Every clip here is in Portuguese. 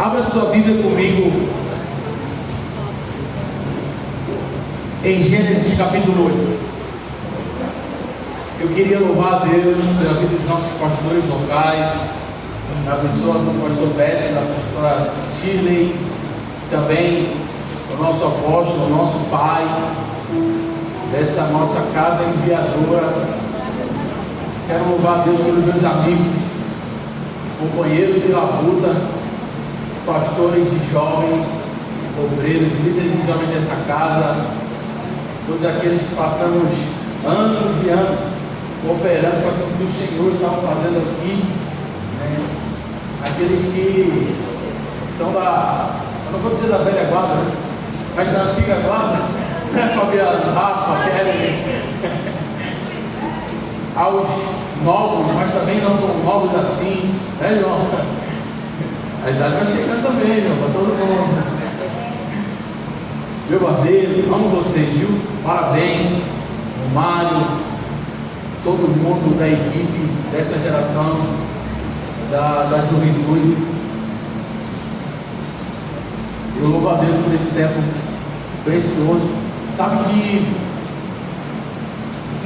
Abra sua Bíblia comigo em Gênesis capítulo 8. Eu queria louvar a Deus pela vida dos nossos pastores locais, na pessoa do pastor Beto, da pastora Shirley, também o nosso apóstolo, o nosso pai, dessa nossa casa enviadora. Quero louvar a Deus pelos meus amigos, companheiros de labuta, pastores e jovens, obreiros, líderes de jovens dessa casa, todos aqueles que passamos anos e anos cooperando com aquilo que o Senhor estava fazendo aqui, né? Aqueles que são da, eu não vou dizer da velha guarda, né? Mas da antiga guarda, né? Fabiano, Rafa, Kelly, aos novos, mas também não tão novos assim, né, João? A idade vai chegando também, meu, para todo mundo. Meu barbeiro, amo vocês, viu? Parabéns, o Mário, todo mundo da equipe dessa geração da juventude. Eu louvo a Deus por esse tempo precioso. Sabe que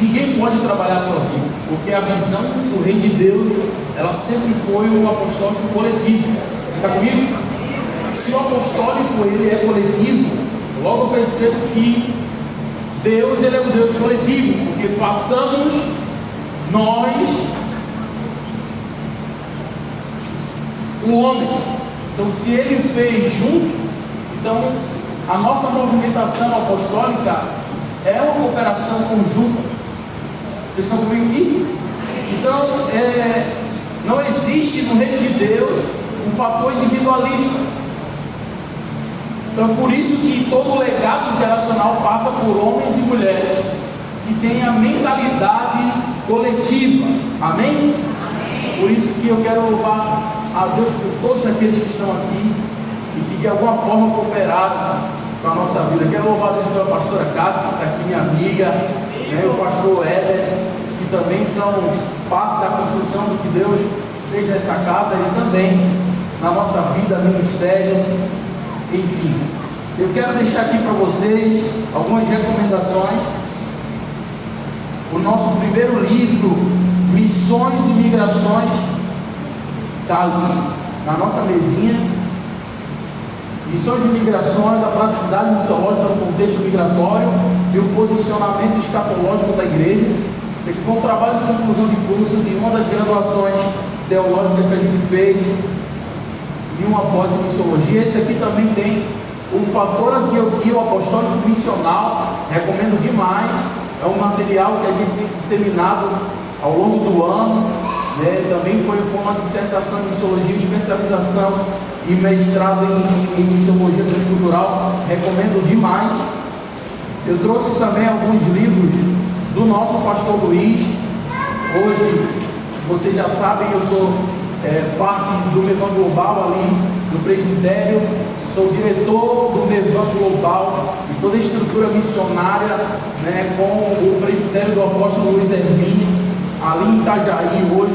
ninguém pode trabalhar sozinho, porque a visão do Reino de Deus, ela sempre foi um apostólico coletivo. Você está comigo? Se o apostólico ele é coletivo, logo eu percebo que Deus ele é um Deus coletivo, porque façamos nós o homem. Então, se ele fez junto, então a nossa movimentação apostólica é uma cooperação conjunta. Vocês estão comigo aqui? Então, não existe no reino de Deus um fator individualista. Então, por isso que todo o legado geracional passa por homens e mulheres que têm a mentalidade coletiva. Amém? Amém. Por isso que eu quero louvar a Deus por todos aqueles que estão aqui e que de alguma forma cooperaram com a nossa vida. Quero louvar a Deus pela pastora Cátia, que está aqui, minha amiga, né, o pastor Éder, que também são parte da construção do que Deus fez nessa casa e também na nossa vida, ministério, enfim. Eu quero deixar aqui para vocês algumas recomendações. O nosso primeiro livro, Missões e Migrações, está ali na nossa mesinha. Missões e Migrações, a praticidade missiológica no contexto migratório e o posicionamento escatológico da igreja. Isso aqui foi um trabalho de conclusão de curso de uma das graduações teológicas que a gente fez e uma pós em missiologia. Esse aqui também tem o fator Antioquia, o apostólico missional, recomendo demais. É um material que a gente tem disseminado ao longo do ano, né? Também foi uma dissertação em missiologia, especialização e mestrado em missiologia transcultural, recomendo demais. Eu trouxe também alguns livros do nosso pastor Luiz. Hoje, vocês já sabem, eu sou parte do Mevan Global ali no presbitério, sou diretor do Mevan Global e toda a estrutura missionária, né, com o presbitério do apóstolo Luiz Hermínio, ali em Itajaí. Hoje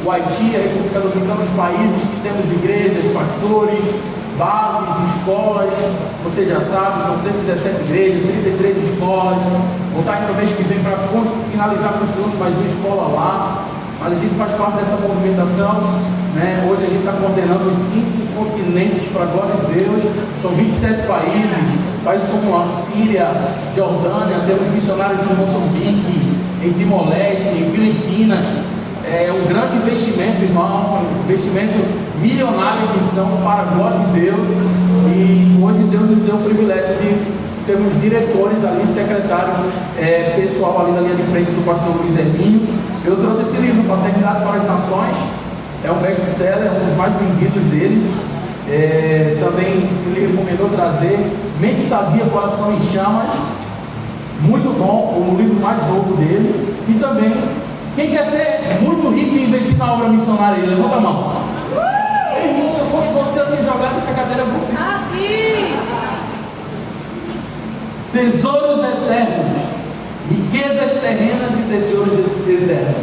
o Haiti, a República Dominicana, os países que temos igrejas, pastores, bases, escolas, você já sabe, são 117 igrejas, 33 escolas. Vou estar indo no mês que vem para finalizar construindo mais uma escola lá. Mas a gente faz parte dessa movimentação, né? Hoje a gente está coordenando os 5 continentes para a glória de Deus. São 27 países como a Síria, Jordânia, temos missionários em Moçambique, em Timor-Leste, em Filipinas. É um grande investimento, irmão, um investimento milionário em missão para a glória de Deus. E hoje Deus nos deu o privilégio de sermos diretores ali, secretário pessoal ali na linha de frente do pastor Luiz Hermínio. Eu trouxe esse livro, Paternidade para as Nações, é um best-seller, é um dos mais vendidos dele. Também ele recomendou trazer Mente Sadia, Coração em Chamas, muito bom, o livro mais novo dele. E também, quem quer ser muito rico e investir na obra missionária, levanta a mão. Irmão, se eu fosse você, eu tinha jogado essa cadeira para você. Aqui! Tesouros eternos, riquezas terrenas e tesouros eternos.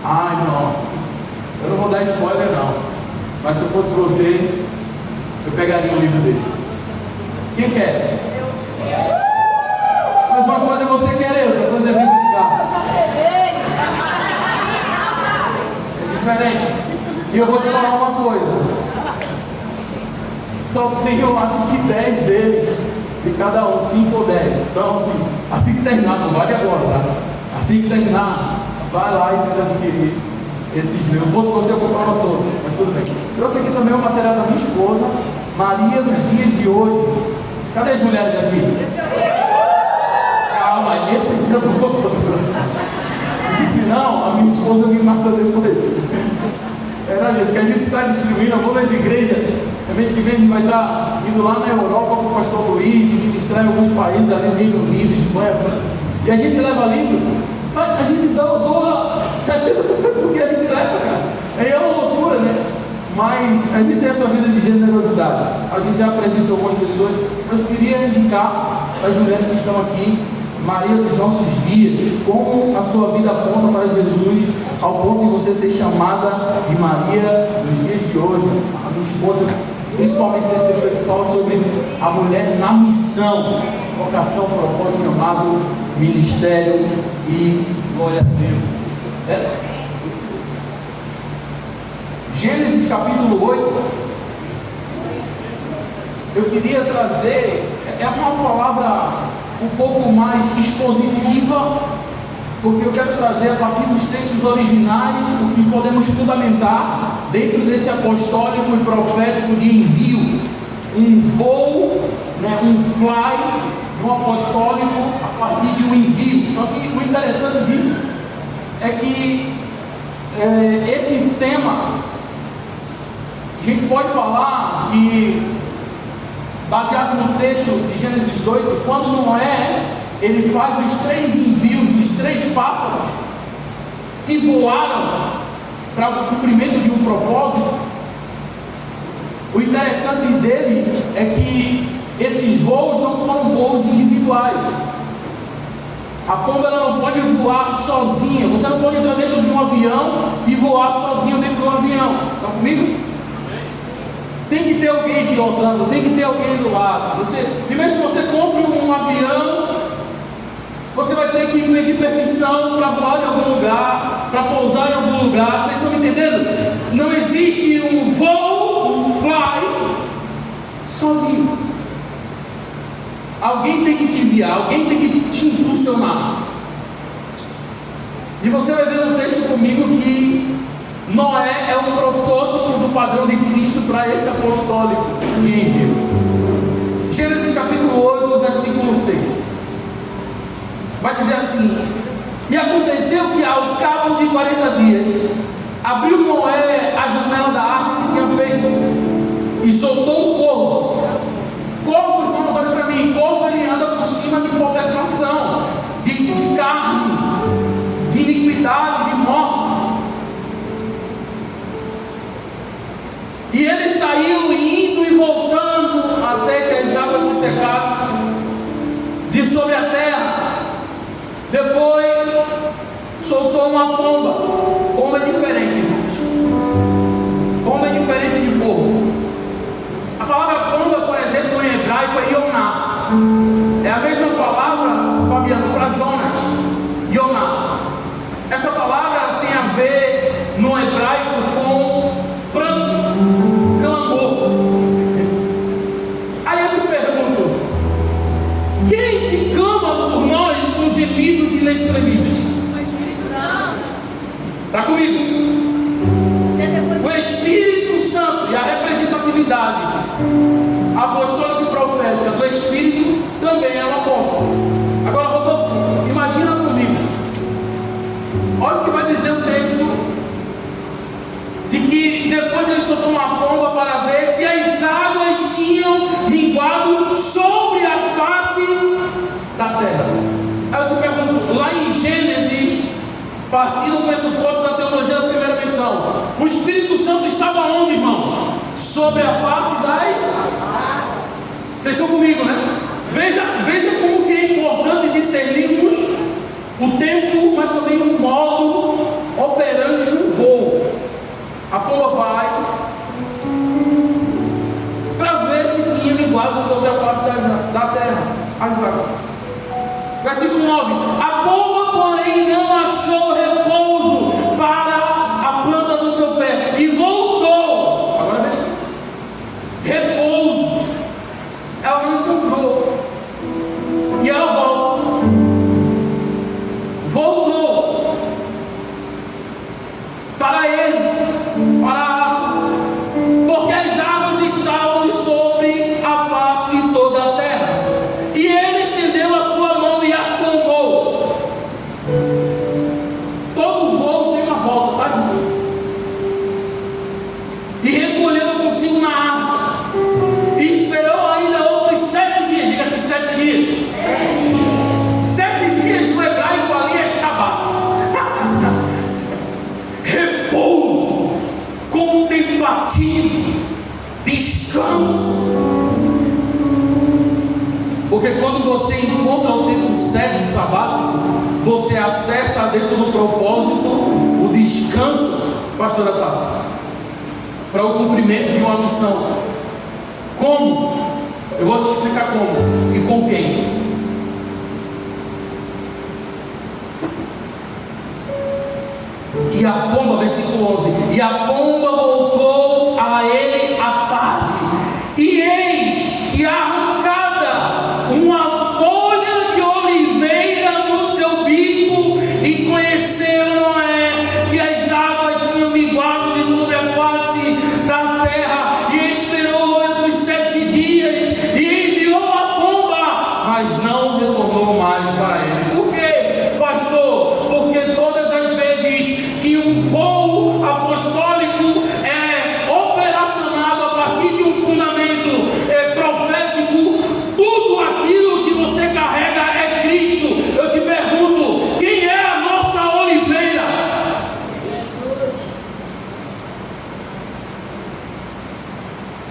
Ai, não, eu não vou dar spoiler não, mas se eu fosse você, Eu pegaria um livro desse. Quem quer? Mas uma coisa é você querer, outra coisa é vir buscar. É diferente. E eu vou te falar uma coisa. Só tem, eu acho que 10 deles de cada um, 5 ou 10. Então, assim que terminar, não vale agora, tá? Assim que terminar, vai lá e tenta adquirir esses livros. Se fosse você, eu comprava todos, mas tudo bem. Trouxe aqui também o material da minha esposa, Maria nos dias de hoje. Cadê as mulheres aqui? Calma, esse aqui eu vou. Porque senão a minha esposa me mata depois. Porque a gente sai distribuindo, eu vou nas igrejas. A vez que vem a gente vai estar indo lá na Europa com o pastor Luiz, ministrar em alguns países ali, Reino Unido, Espanha, França. E a gente leva livro, a gente doa 60% do que a gente leva, cara. Aí é uma loucura, né? Mas a gente tem essa vida de generosidade. A gente já apresentou algumas pessoas, mas eu queria indicar as mulheres que estão aqui, Maria dos nossos dias, como a sua vida aponta para Jesus, ao ponto de você ser chamada de Maria nos dias de hoje. A minha esposa, principalmente nesse livro que fala sobre a mulher na missão, vocação, propósito, chamado, ministério e glória a Deus. Gênesis capítulo 8. Eu queria trazer, é uma palavra um pouco mais expositiva, porque eu quero trazer a partir dos textos originais o que podemos fundamentar dentro desse apostólico e profético de envio, um voo, né, um fly do apostólico a partir de um envio. Só que o interessante disso é que esse tema, a gente pode falar que, baseado no texto de Gênesis 8, quando Noé ele faz os 3 envios, os 3 pássaros que voaram para o cumprimento de um propósito, o interessante dele é que esses voos não foram voos individuais. A pomba ela não pode voar sozinha. Você não pode entrar dentro de um avião e voar sozinho dentro do avião. Estão comigo? Tem que ter alguém pilotando, tem que ter alguém do lado. Primeiro, se você compra um avião, você vai ter que pedir permissão para voar em algum lugar, para pousar em algum lugar. Vocês estão me entendendo? Não existe um voo, um fly, sozinho. Alguém tem que te enviar, alguém tem que te impulsionar. E você vai ver no texto comigo que Noé é um protótipo do padrão de Cristo para esse apostólico de envio. Gênesis capítulo 8, versículo 6. Vai dizer assim: e aconteceu que ao cabo de 40 dias, abriu Noé a janela da arca que tinha feito, e soltou um corvo. Corvo, irmãos, olha para mim, corvo ele anda por cima de qualquer fração, de carne, de iniquidade, de morte. E ele saiu indo e voltando até que as águas se secaram de sobre a terra. Depois soltou uma pomba. Pomba é diferente, irmãos. Pomba é diferente de porco. A palavra pomba, por exemplo, em hebraico é Yoná. É a mesma palavra, Fabiano, para Jonas. Yoná. Essa palavra tem a ver no hebraico com pranto, clamor. Aí eu te pergunto: quem que clama por nós com gemidos inexprimíveis? O Espírito Santo. Está comigo? O Espírito Santo. E a representatividade apostólica e profética do Espírito também é uma pomba. Agora, Rodolfo, imagina comigo. Olha o que vai dizer o texto. De que depois ele soltou uma pomba para ver se as águas tinham minguado sobre a face da terra. Aí eu te pergunto, lá em Gênesis, partindo do pressuposto da teologia da primeira missão, o Espírito Santo estava onde, irmãos? Sobre a face das... Vocês estão comigo, né? Veja como que é importante discernirmos o tempo, mas também o modo operante do voo. A pomba vai para sobre a face da terra as águas. Versículo 9: a pomba, porém, não achou repouso para a planta do seu pé e voltou. Agora veja: repouso. Ela não encontrou e ela voltou para ele, porque as águas estavam sobre a face de toda a terra, e ele estendeu a sua mão e a tomou. Todo voo tem uma volta, tá? E recolheu consigo na arca, e esperou ainda outros 7 dias. Diga-se 7 dias. 7 dias no hebraico ali é Shabat. Repouso, contemplativo, descanso. Porque quando você encontra o tempo certo de sabático, você acessa dentro do propósito o descanso, pastora Tássia, para o cumprimento de uma missão. Como? Eu vou te explicar como e com quem. E a pomba, versículo 11: e a pomba voltou a ele à tarde, e eis que arrancada uma folha de oliveira no seu bico, e conheceu Noé que as águas tinham miguado de sobre a face da terra, e esperou outros 7 dias, e enviou a pomba, mas não retornou mais para ele. Por quê, pastor? Porque todas as vezes que um voo apostólico é operacionado a partir de um fundamento profético, tudo aquilo que você carrega é Cristo. Eu te pergunto: quem é a nossa oliveira?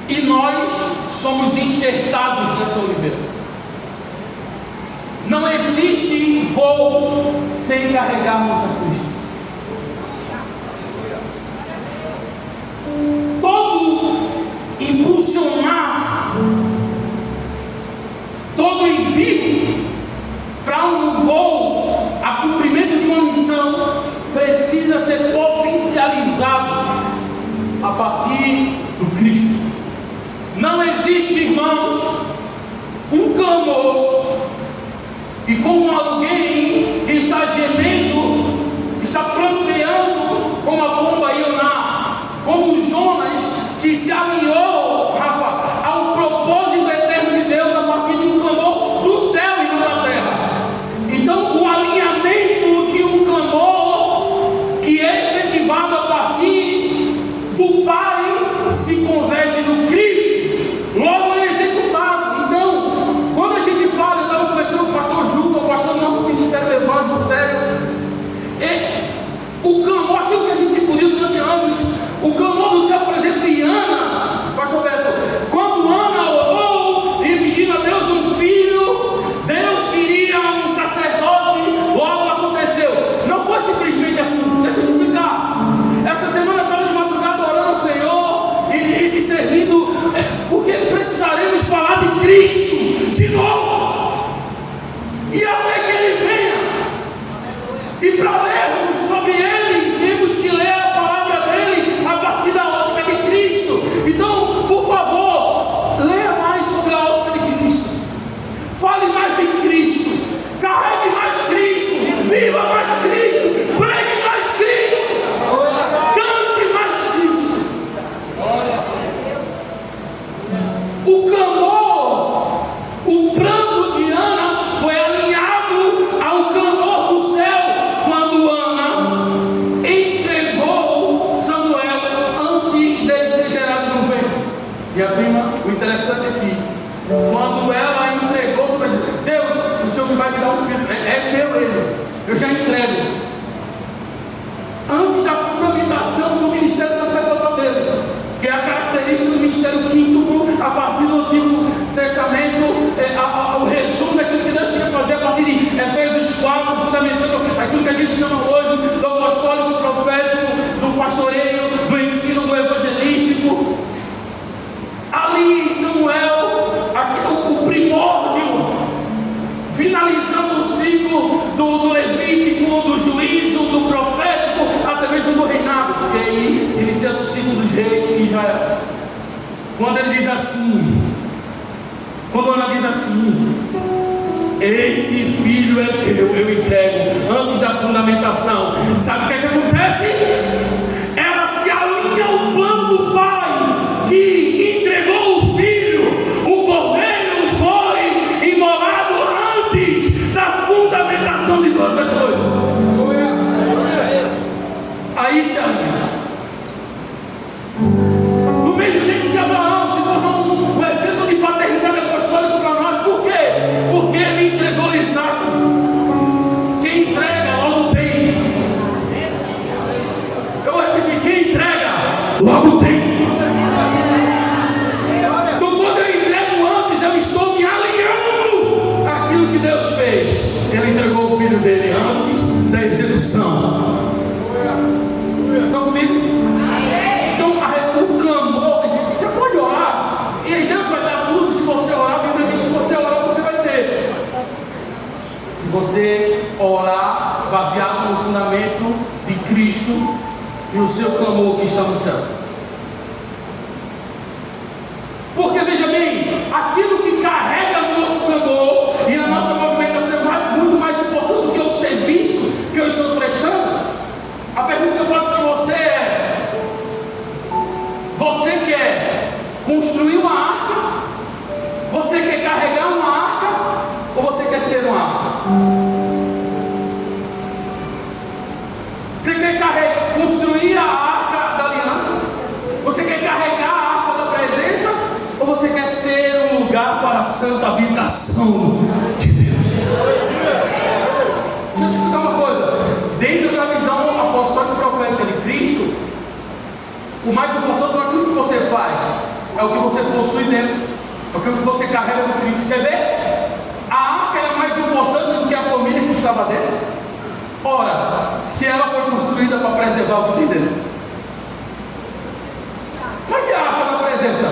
E nós somos enxertados nessa oliveira. Não existe voo sem carregarmos a Cristo. Todo impulsionar, todo envio para um voo a cumprimento de uma missão precisa ser potencializado a partir do Cristo. Não existe, irmãos, um clamor e como alguém que está gemendo, está pranteando como a pomba Ioná, como Jonas, que se alinhou, Rafa, ao propósito eterno de Deus a partir de um clamor do céu e não da terra. Então, o alinhamento de um clamor que é efetivado a partir do Pai se converge no Cristo, logo é executado. Então, quando a gente fala, eu estava conversando com o pastor Juca, o pastor do nosso ministério do Evangelho sério, o clamor, aquilo que a gente difundiu durante anos, o clamor do céu, por exemplo, de Ana, pastor Beto, quando Ana orou e pedindo a Deus um filho, Deus queria um sacerdote, logo aconteceu. Não foi simplesmente assim, deixa eu explicar. Essa semana eu estava de madrugada orando ao Senhor e servindo, porque precisaremos falar de Cristo de novo, e até que Ele venha. E para lermos sobre Ele, temos que ler a palavra dEle a partir da ótica de Cristo. Então, por favor, leia mais sobre a ótica de Cristo. Fale mais de Cristo. Carregue mais Cristo. Viva mais Cristo. Pregue mais Cristo. Cante mais Cristo. O clamor, o pranto de Ana foi alinhado ao clamor do céu quando Ana entregou Samuel antes dele ser gerado no ventre. E a prima, o interessante é que quando ela entregou, Deus, o Senhor vai me dar um filho, é meu ele, eu já entrego. Antes da fundamentação do ministério sacerdotal dele, que é a característica do ministério quíntuplo, a partir do Antigo Testamento, o resumo daquilo que Deus queria fazer a partir de Efésios 4, fundamentando aquilo que a gente chama hoje do apostólico, profético, do pastoreio, do ensino, do evangelístico. Ali em Samuel, Inicia-se o ciclo dos reis em Israel. Quando ele diz assim, quando Ana diz assim: esse filho é teu, eu entrego, antes da fundamentação. Sabe o que é que acontece? Ela se alinha ao plano do pai, que entregou o filho. O cordeiro foi imolado antes da fundamentação de todas as coisas. Aí se alinha. No mesmo tempo que Abraão se tornou um exemplo de paternidade apostólica para nós. Por quê? Porque ele entregou Isaac. Quem entrega logo tem. Eu vou repetir: quem entrega logo tem. Então quando eu entrego antes, eu estou me alinhando àquilo que Deus fez. Ele entregou o filho dele antes da execução. Estão comigo? Então o clamor, você pode orar, e aí Deus vai dar tudo. Se você orar, a Bíblia diz que se você orar, você vai ter. Se você orar baseado no fundamento de Cristo e o seu clamor que está no céu. Porque veja bem, aquilo que carrega o nosso clamor e a nossa movimentação é muito mais importante do que o serviço que eu estou prestando. A pergunta que eu faço para você é: você quer construir uma arca? Você quer carregar uma arca? Ou você quer ser uma arca? Você quer construir a arca da aliança? Você quer carregar a arca da presença? Ou você quer ser um lugar para a santa habitação de Deus? Deixa eu te explicar uma coisa. Dentro da visão apostólica e profética de Cristo, o mais importante não é aquilo que você faz, é o que você possui dentro, é aquilo que você carrega do Cristo. Quer ver? A arca é mais importante do que a família que estava dentro. Ora, se ela foi construída para preservar o que tem dentro. Mas e a arca da presença?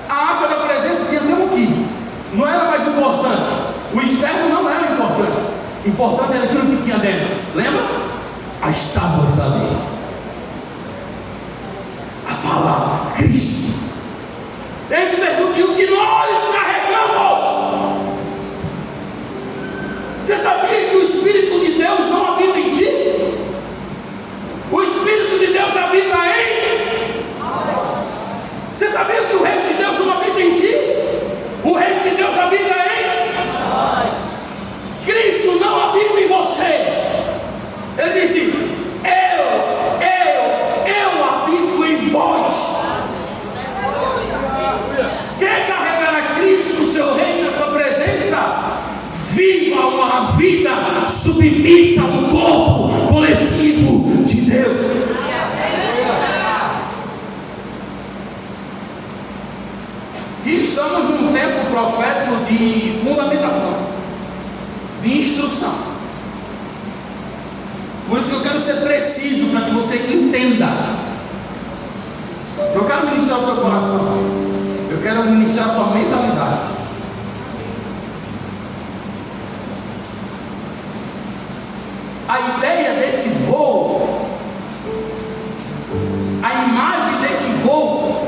A arca da presença tinha até um aqui. Não era mais importante. O externo não era importante. Importante era aquilo que tinha dentro. Lembra? As tábuas da lei. A palavra, Cristo. Ele pergunta: e o que nós carregamos? Você sabia que o Espírito de Deus não habita em ti? O Espírito de Deus habita em. Você sabia que o reino de Deus não habita em ti? O reino de Deus habita em. Cristo não habita em você. Ele disse: eu habito em vós. Quer carregar a Cristo, o seu reino, a sua presença? Viva uma vida submissa ao corpo coletivo de Deus. E estamos num tempo profético de fundamentação, de instrução. Por isso que eu quero ser preciso, para que você entenda. Eu quero ministrar o seu coração. Eu quero ministrar a sua mentalidade. A ideia desse voo, a imagem desse voo,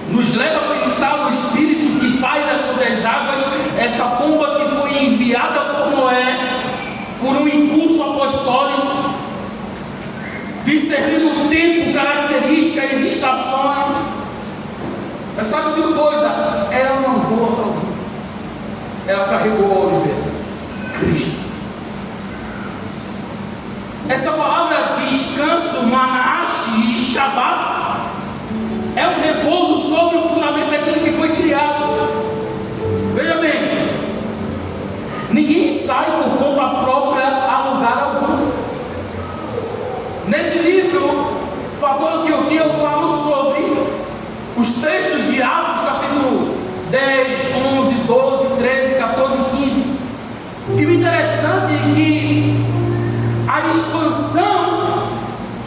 nos leva a pensar no Espírito que paira sobre as águas, essa pomba que foi enviada por Noé, por um impulso apostólico, discernindo o tempo, características, as estações. Mas sabe de uma coisa? Ela não voa sozinha. Ela carregou a oliveira, Cristo. Essa palavra descanso, manash e shabat é um repouso sobre o fundamento daquilo que foi criado. Veja bem, ninguém sai por conta própria a lugar algum. Nesse livro, Fator Antioquia, eu falo sobre os textos de Atos, capítulo 10, 11, 12, 13, 14 e 15. E o interessante é que a expansão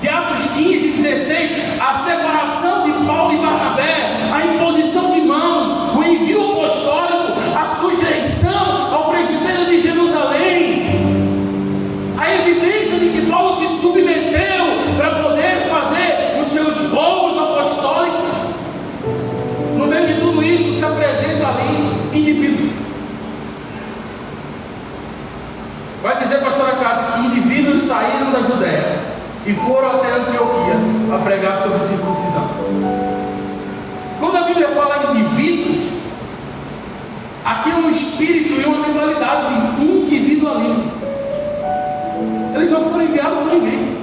de Atos 15 e 16, a separação de Paulo e Barnabé, a imposição de mãos, o envio apostólico, a sujeição ao presbitério de Jerusalém, isso se apresenta ali indivíduos. Vai dizer, pastora Cátia, que indivíduos saíram da Judéia e foram até Antioquia a pregar sobre circuncisão. Quando a Bíblia fala em indivíduos, aqui é um espírito e uma mentalidade de individualismo. Eles não foram enviados por ninguém.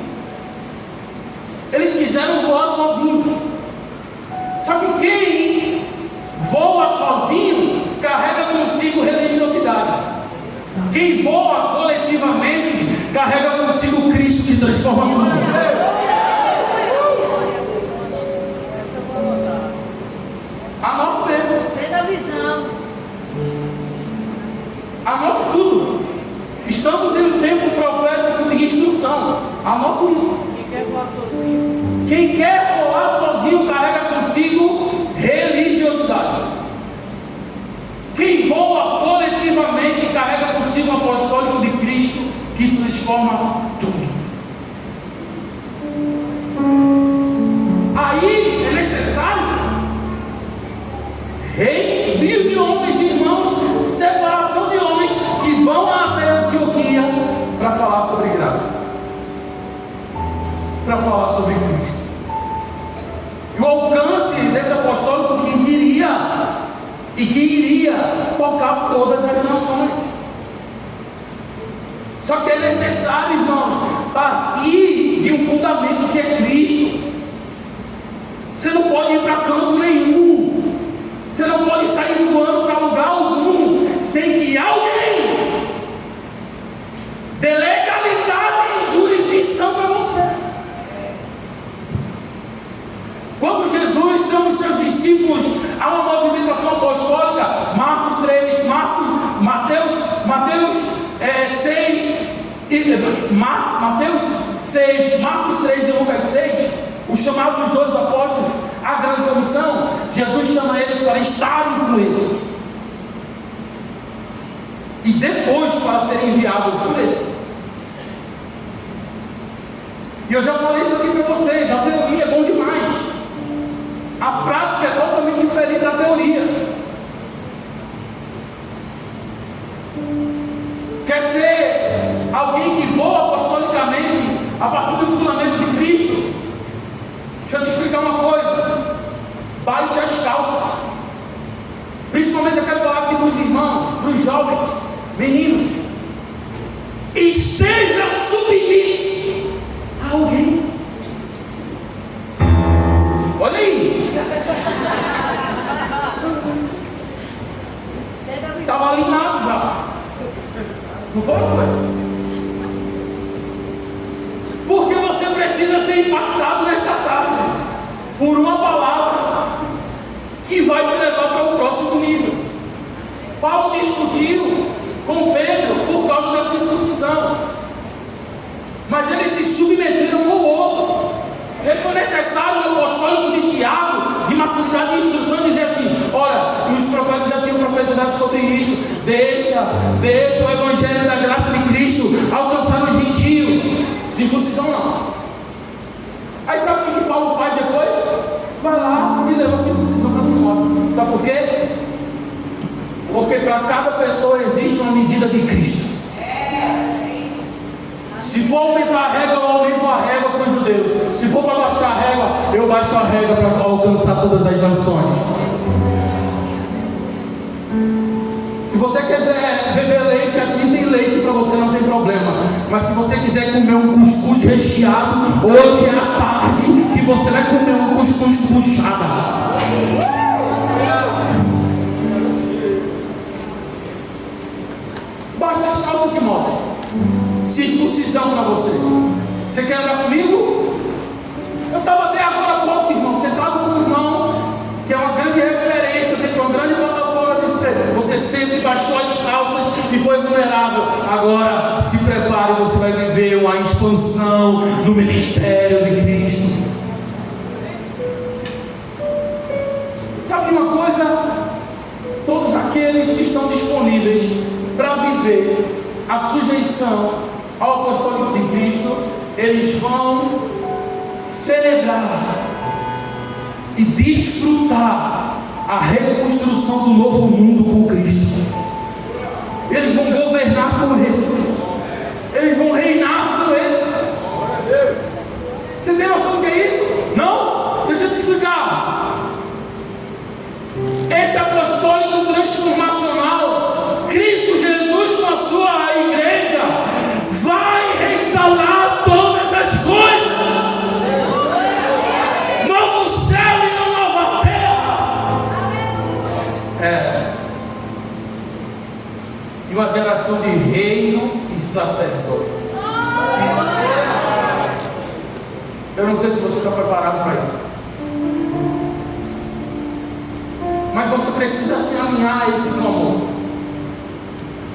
Eles quiseram voar sozinhos. Só que quem voa sozinho carrega consigo religiosidade. Quem voa coletivamente carrega consigo Cristo que transforma o mundo. Anote mesmo. Vem da visão. Anote tudo. Estamos em um tempo profético de instrução. Anote isso. Quem quer voar sozinho carrega consigo religiosidade. Quem voa coletivamente carrega consigo o apostólico de Cristo que transforma tudo. Aí é necessário reenvio de homens e irmãos, separação de homens que vão até Antioquia para falar sobre graça, para falar sobre Cristo. E o alcance desse apostólico que iria tocar todas as nações. Só que é necessário, irmãos, partir de um fundamento que é Cristo. Você não pode ir para canto nenhum. Você não pode sair voando para lugar algum sem que alguém dê legalidade e jurisdição para você. Quando Jesus chama os seus discípulos a uma movimentação apostólica, Mateus 6, Marcos 3 e Lucas 6, o chamado dos 12 apóstolos, a grande comissão, Jesus chama eles para estarem com ele e depois para serem enviados por ele. E eu já falei isso aqui para vocês, a teoria é bom demais, a prática é totalmente diferente da teoria. Quer ser alguém que voa apostolicamente a partir do fundamento de Cristo? Deixa eu te explicar uma coisa. Baixe as calças. Principalmente eu quero falar aqui para os irmãos, para os jovens, meninos. Esteja submisso a alguém. Olha aí. Estava alinhado já. Não foi? Porque você precisa ser impactado nessa tarde por uma palavra que vai te levar para o próximo nível. Paulo discutiu com Pedro por causa da circuncisão, mas eles se submeteram um ao outro. E foi necessário o apostólico de Tiago, de maturidade e instrução, dizer assim: olha, e os profetas já tinham profetizado sobre isso, deixa o evangelho da graça de Cristo alcançar os gentios. Circuncisão não. Aí sabe o que Paulo faz depois? Vai lá e leva a circuncisão para Timóteo. Sabe por quê? Porque para cada pessoa existe uma medida de Cristo. Se for aumentar a régua, eu aumento a régua para os judeus. Se for para baixar a régua, eu baixo a régua para alcançar todas as nações. Se você quiser beber leite, aqui tem leite para você, não tem problema. Mas se você quiser comer um cuscuz recheado, hoje é a tarde que você vai comer um cuscuz puxado. Baixa as calças, Timóteo. Circuncisão para você. Você quer andar comigo? Eu estava até agora há pouco, irmão, sentado com um irmão que é uma grande referência, tem uma grande plataforma desse tempo. Você sempre baixou as calças e foi vulnerável. Agora se prepare, você vai viver uma expansão no ministério de Cristo. Sabe uma coisa? Todos aqueles que estão disponíveis para viver a sujeição ao apostólico de Cristo, eles vão celebrar e desfrutar a reconstrução do novo mundo com Cristo. Eles vão governar com Ele, eles vão reinar com Ele. Você tem noção do que é isso? Não? Deixa eu te explicar. Esse apostólico transformacional, Cristo Jesus com a sua igreja, vai restaurar todas as coisas. Novo céu e uma nova terra. E uma geração de reino e sacerdote. Eu não sei se você está preparado para isso, mas você precisa se alinhar a esse clamor.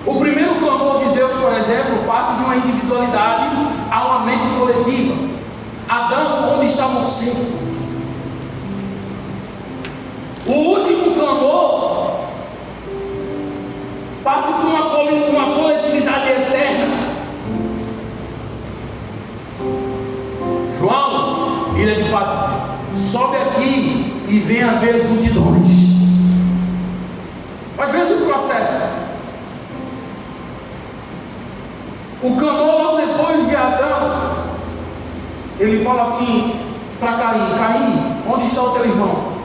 O primeiro clamor de Deus, por exemplo, parte de uma individualidade a uma mente coletiva. Adão, onde está você? O último clamor parte de uma coletividade eterna. João, ilha de Patmos, sobe aqui e venha ver as multidões. Mas veja o processo. O clamor logo depois de Adão, ele fala assim para Caim: Caim, onde está o teu irmão?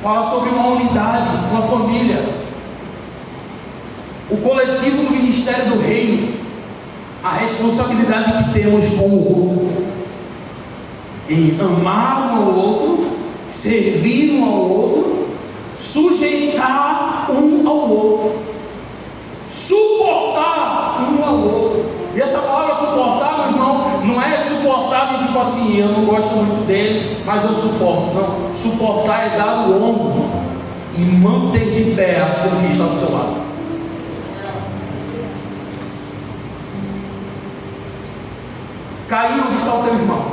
Fala sobre uma unidade, uma família, o coletivo do ministério do reino, a responsabilidade que temos com o outro, em amar um ao outro, servir um ao outro, sujeitar um ao outro, suportar um ao outro. E essa palavra suportar, meu irmão, não é suportar de tipo assim, eu não gosto muito dele, mas eu suporto. Não, suportar é dar o ombro e manter de pé aquilo que está do seu lado. Caim, onde está o teu irmão?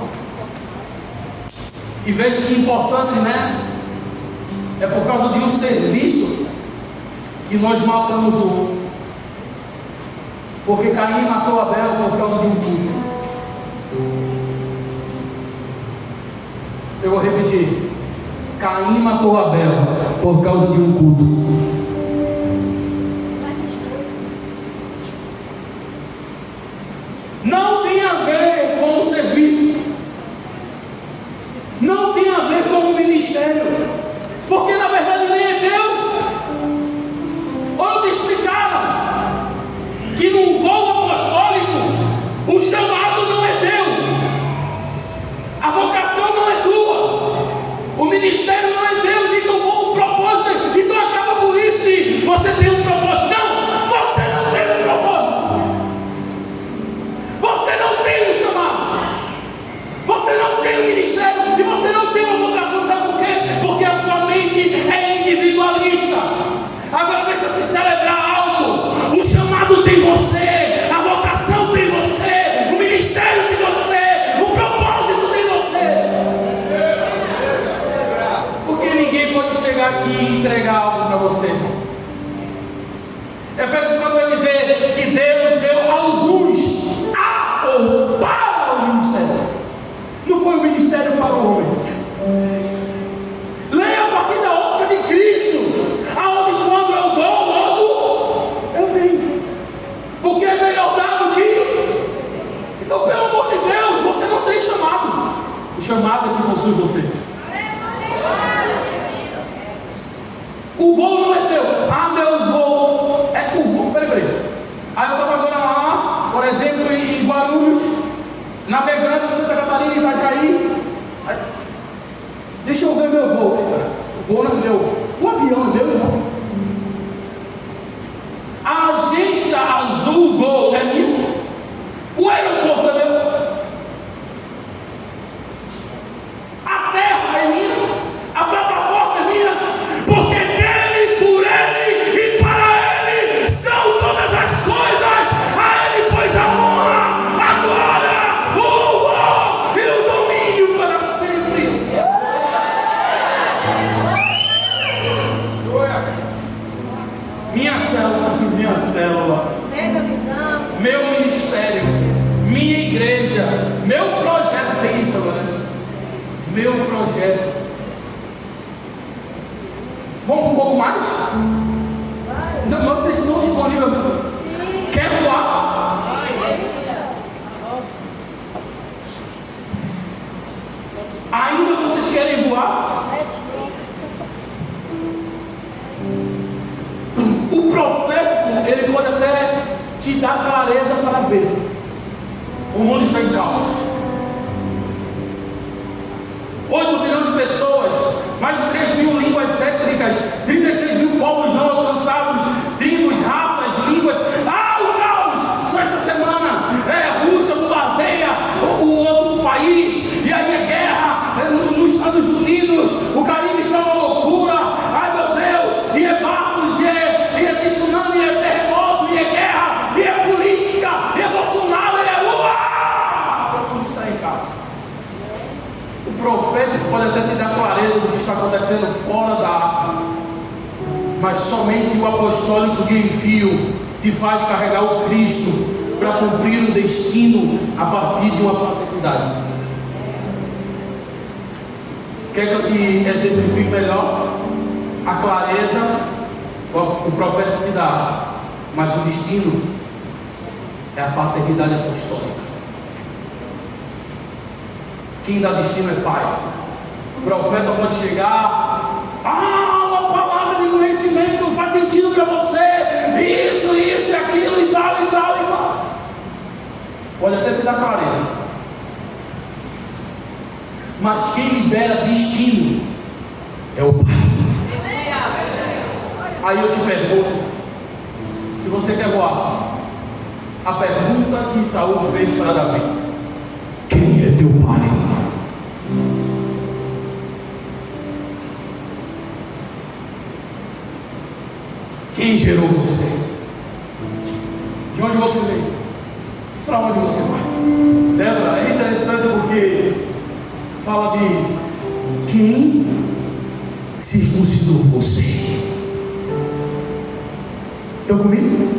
E veja que importante, né? É por causa de um serviço que nós matamos o outro. Porque Caim matou Abel por causa de um culto. Eu vou repetir. Caim matou Abel por causa de um culto. Não tem a ver com o serviço, não tem a ver com o ministério, porque na verdade nem é Deus. Olha, eu te explicava que num voo apostólico o chamado não é teu, a vocação não é tua, o ministério não é teu, nem teu bom propósito. Então acaba por isso se você tem um propósito. Não, você não tem um propósito. Você não tem um chamado, você não tem um ministério e você não tem uma vocação. Sabe por quê? Porque a sua mente é individualista. Agora deixa eu te celebrar algo. O chamado tem você, a vocação tem você, o ministério tem você, o propósito tem você. Porque ninguém pode chegar aqui e entregar algo para você. Efésios 4 vai dizer que Deus deu alguns ou para o ministério. Não foi o ministério para o homem. Leia a partir da ótica de Cristo, aonde quando eu dou, logo eu tenho. Porque é melhor dar do que. Então, pelo amor de Deus, você não tem chamado. O chamado é que possui você. O voo não é teu. Meu voo é o voo. Peraí. Aí eu estava agora lá, por exemplo, em Guarulhos, navegando em Santa Catarina, Itajaí. Deixa eu ver meu voo. O voo não é meu. O avião é meu, irmão. A agência Azul Gol é minha. O aeroporto é meu. A terra é minha. A plataforma é minha. Porque dele, por ele e para ele são todas as coisas. A ele pois a honra, a glória, o louvor e o domínio para sempre. Minha célula, meu ministério, minha igreja, meu projeto. Tem isso agora? Meu projeto. Vamos um pouco mais? Então, vocês estão disponíveis? Quer voar? Ainda vocês querem voar? O profético, ele pode até te dar clareza para ver. O mundo está em caos. 8 milhões de pessoas, mais de 3 mil línguas étnicas, 36 mil povos não alcançados, tribos, raças, línguas. O caos! Só essa semana, a Rússia bombardeia o outro país, e aí é guerra nos Estados Unidos, o Caribe está uma loucura. Ai meu Deus, e é barcos, e é tsunami, e é terremoto, e é guerra, e é política, e é Bolsonaro, e é Lula. Tudo está em caos. O profeta pode até te dar clareza do que está acontecendo fora da arca, mas somente o apostólico de envio te faz carregar o Cristo para cumprir o destino a partir de uma paternidade. Quer que eu te exemplifique melhor? A clareza o profeta te dá, mas o destino é a paternidade apostólica. Quem dá destino é pai. O profeta pode chegar, uma palavra de conhecimento não faz sentido para você, isso e aquilo e tal. Pode até te dar clareza, mas quem libera destino é o pai. Aí eu te pergunto, se você quer voar, a pergunta que Saul fez para Davi: quem é teu pai? Quem gerou você? De onde você veio? Para onde você vai? Débora, é interessante porque fala de quem circuncidou você. Estão comigo?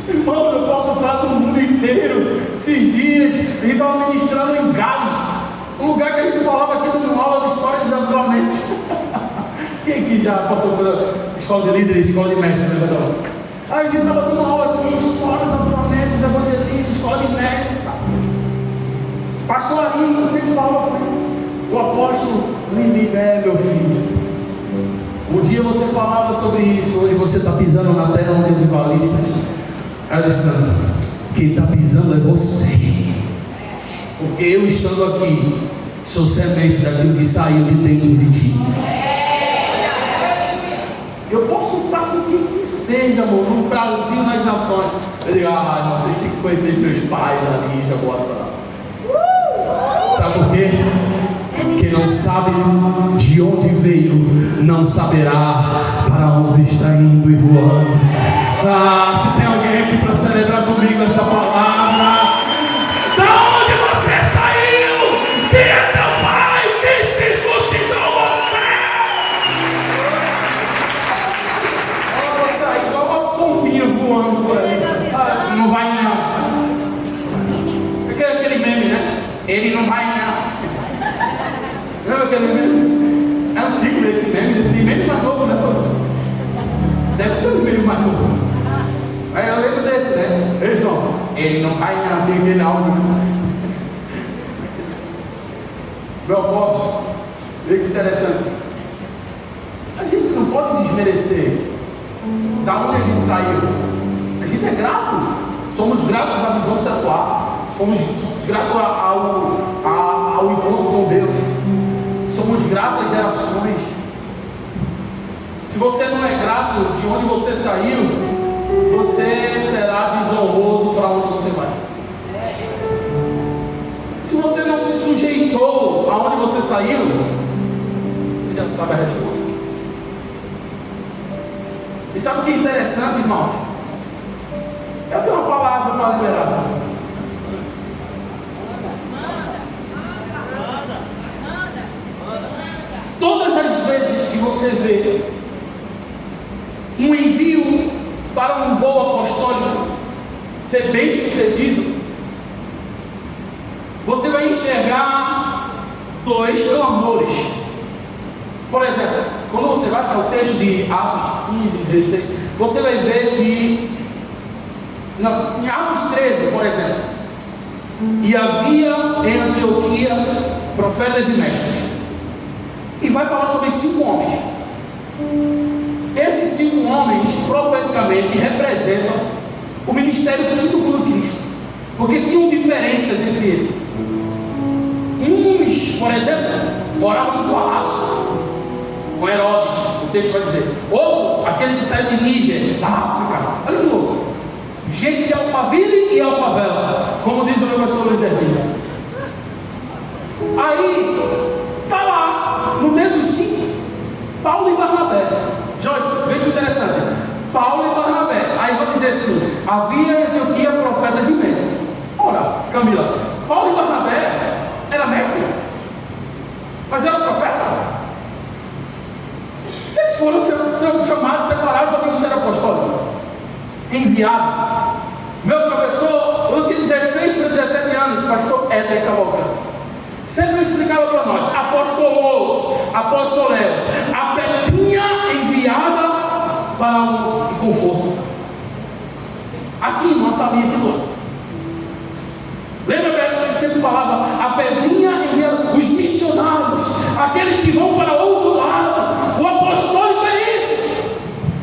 Irmão, eu posso falar do mundo inteiro. Esses dias a gente estava ministrando em Gales, um lugar que a gente falava aqui numa aula de história de avivamento. Quem aqui já passou pela escola de líderes, escola de mestres? Aí a gente estava dando aula aqui, história de avivamentos, evangelistas, escola de mestres. Pastor Arinho, você falava o apóstolo Limité, meu filho. Um dia você falava sobre isso, hoje você está pisando na terra onde avivalistas. Aí eu disse: não, quem está pisando é você. Porque eu estando aqui, sou semente daquilo que saiu de dentro de ti. Eu posso estar com quem que seja, amor, no Brasil, nas nações. Eu digo: irmão, vocês têm que conhecer meus pais ali, já bota. Sabe por quê? Quem não sabe de onde veio, não saberá para onde está indo e voando. Se tem alguém aqui para celebrar comigo essa palavra, da onde você saiu? Quem é teu pai? Quem circuncidou você? Eu vou sair igual uma pombinha voando por aí. Não vai não. Aquele meme, né? Ele não vai não. Lembra aquele meme? É antigo esse meme. Tem meme mais novo, né? Deve ter um meme mais novo. Aí eu lembro desse, né? Ei, João, ele não vai não, tem aquele áudio. Meu apóstolo, vê que interessante. A gente não pode desmerecer da onde a gente saiu. A gente é grato. Somos gratos à visão secular. Somos gratos ao encontro com Deus. Somos gratos às gerações. Se você não é grato de onde você saiu, você será desonroso para onde você vai. Se você não se sujeitou aonde você saiu, você já sabe a resposta. E sabe o que é interessante, irmão? Eu tenho uma palavra para liberar para você. Todas as vezes que você vê um envio para um voo apostólico ser bem sucedido, você vai enxergar 2 clamores. Por exemplo, quando você vai para o texto de Atos 15, 16, você vai ver que em Atos 13, por exemplo, e havia em Antioquia profetas e mestres, e vai falar sobre 5 homens. Esses 5 homens profeticamente representam o ministério quinto de Cristo, porque tinham diferenças entre eles. Uns, por exemplo, moravam no palácio com Herodes, o texto vai dizer. Ou aquele que saiu de Níger, da África. Olha que louco. Gente de Alphaville e Alfavela, como diz o meu pastor Luiz Hermínio. Aí, está lá, no meio dos 5, Paulo e Barnabé. Joyce, vê que interessante. Paulo e Barnabé. Aí vou dizer assim: havia em Antioquia profetas e mestres. Ora, Camila, Paulo e Barnabé era mestre, mas era profeta. Se eles foram chamados, separados ao ministério apostólico, enviados. Meu professor, eu tinha 16 para 17 anos, pastor Éder Cavalcante, sempre explicava para nós: apostolos, apostoleus, a pedrinha enviada para o com força. Aqui nós sabíamos aquilo lá. Lembra que sempre falava: a pedrinha enviada, os missionários, aqueles que vão para outro lado. O apostólico é isso,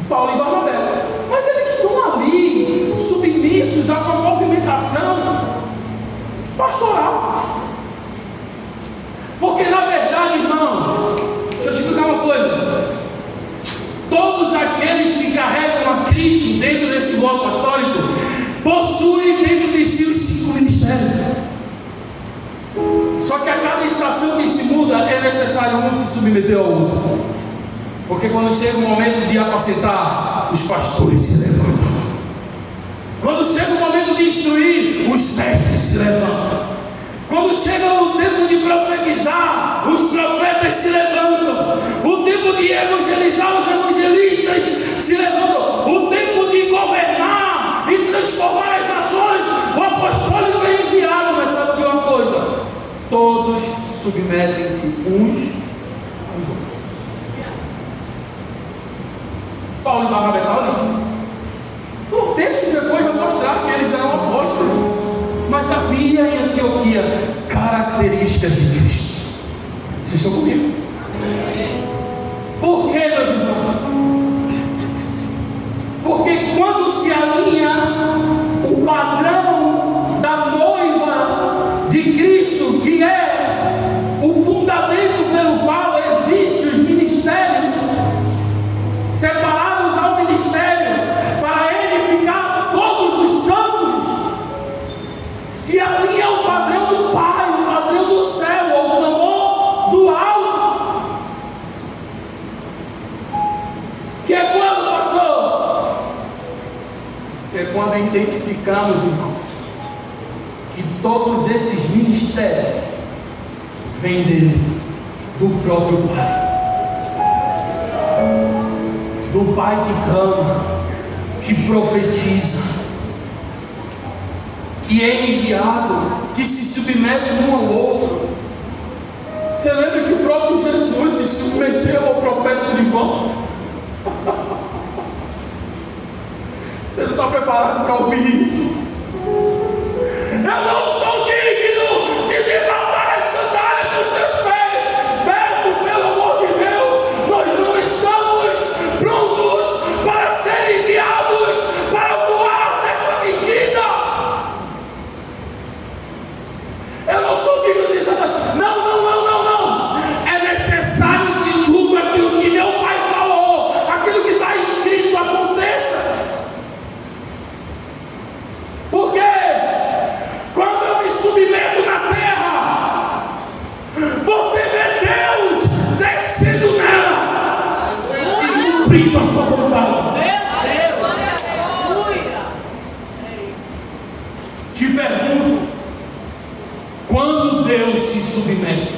Paulo e Barnabé. Mas eles estão ali, submissos a uma movimentação pastoral. Porque na verdade, irmãos, deixa eu te explicar uma coisa: todos aqueles que carregam a Cristo dentro desse voo apostólico possuem dentro de si os 5 ministérios. Só que a cada estação que se muda é necessário um se submeter ao outro. Porque quando chega o momento de apacentar, os pastores se levantam. Quando chega o momento de instruir, os mestres se levantam. Quando chega o tempo de profetizar, os profetas se levantam. O tempo de evangelizar, os evangelistas se levantam. O tempo de governar e transformar as nações, o apostólico é enviado. Mas sabe de uma coisa? Todos submetem-se uns aos outros. Paulo e Barnabé estão ali. O texto depois vai mostrar que eles eram apóstolos. Mas havia em Antioquia características de Cristo. Vocês estão comigo? Por que, meus irmãos? Porque quando se alinha o padrão da noiva de Cristo, que é o fundamento pelo qual existem os ministérios, separados ao ministério para edificar todos os santos, se alinha o padrão do Pai, o padrão do céu, o clamor do alto. Que é quando, pastor? Que é quando identificamos, irmão, que todos esses ministérios vêm dele, do próprio Pai. Do Pai que clama, que profetiza, que é enviado, que se submete um ao outro. Você lembra que o próprio Jesus se submeteu ao profeta de João? Você não está preparado para ouvir isso? Eu não sou digno de desatar as sandálias dos teus pés. Perto, pelo amor de Deus, nós não estamos prontos para ser enviados para voar nessa medida. Eu não sou digno de desatar. Não. É necessário que tudo aquilo que meu Pai falou, aquilo que está escrito, aconteça. Por quê? Quando eu me submeto na terra, você vê Deus descendo nela e cumprindo a sua vontade. Te pergunto, quando Deus se submete?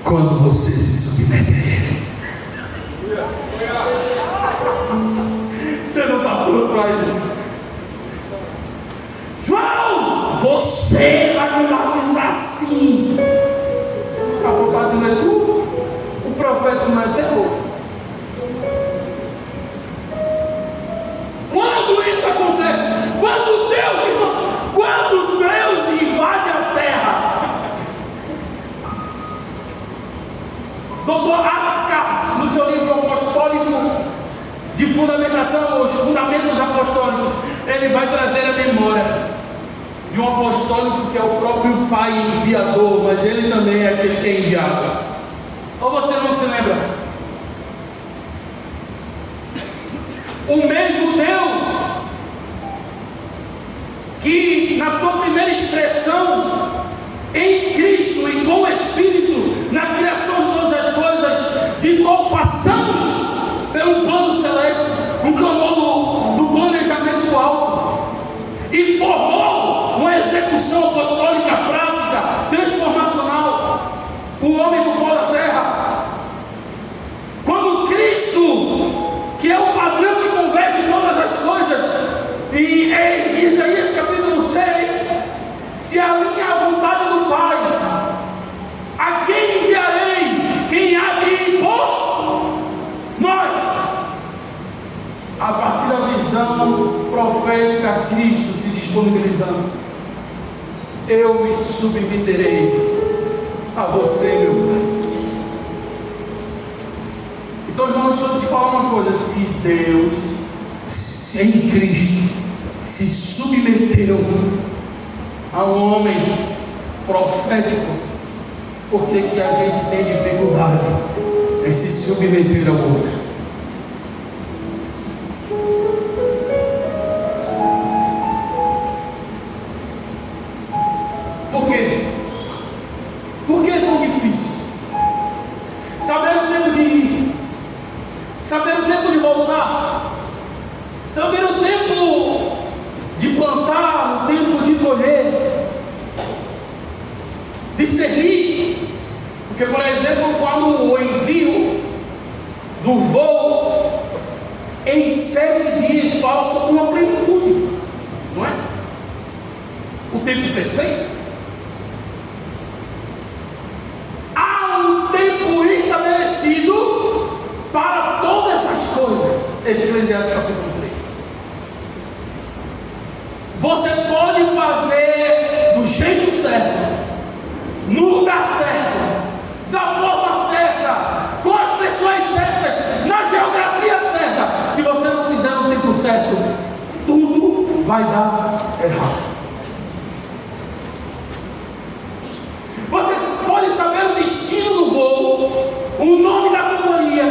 Quando você se submete a Ele. Você não está pronto para isso. João, você vai vai me batizar sim. A vontade não é tua, o profeta não é teu. Quando isso acontece, quando Deus invade a terra, Dr. Arcade, no seu livro apostólico de fundamentação, os fundamentos apostólicos, ele vai trazer a memória de um apostólico que é o próprio Pai enviador, mas ele também é aquele que é enviado. Ou você não se lembra? O mesmo Deus que na sua primeira expressão em Cristo e com o Espírito na criação de todas as coisas, de qual façamos pelo plano celeste, um clamor do planejamento do alto, e formou uma execução apostólica prática, transformacional, o homem do pó da terra. Quando Cristo, que é o padrão que converge todas as coisas, e em Isaías capítulo 6, se alinha à vontade do Pai, a quem enviarei? Quem há de ir por nós? A partir da visão profética, Cristo se disponibilizando, eu me submeterei a você, meu Pai. Então, irmãos, deixa eu te falar uma coisa: se Deus, em Cristo, se submeteu a um homem profético, por que a gente tem dificuldade em se submeter ao outro? Por quê? Por que é tão difícil? Saber o tempo de ir, saber o tempo de voltar, saber o tempo de plantar, o tempo de colher, de servir. Porque, por exemplo, quando o envio do voo em 7 dias fala sobre uma plenitude, não é? O tempo perfeito. Há um tempo estabelecido para todas essas coisas. Eclesiastes capítulo 3. Você pode fazer do jeito certo, no lugar certo, da forma certa, com as pessoas certas, na geografia certa. Se você não fizer no tempo certo, tudo vai dar errado. Você pode saber o destino do voo, o nome da companhia,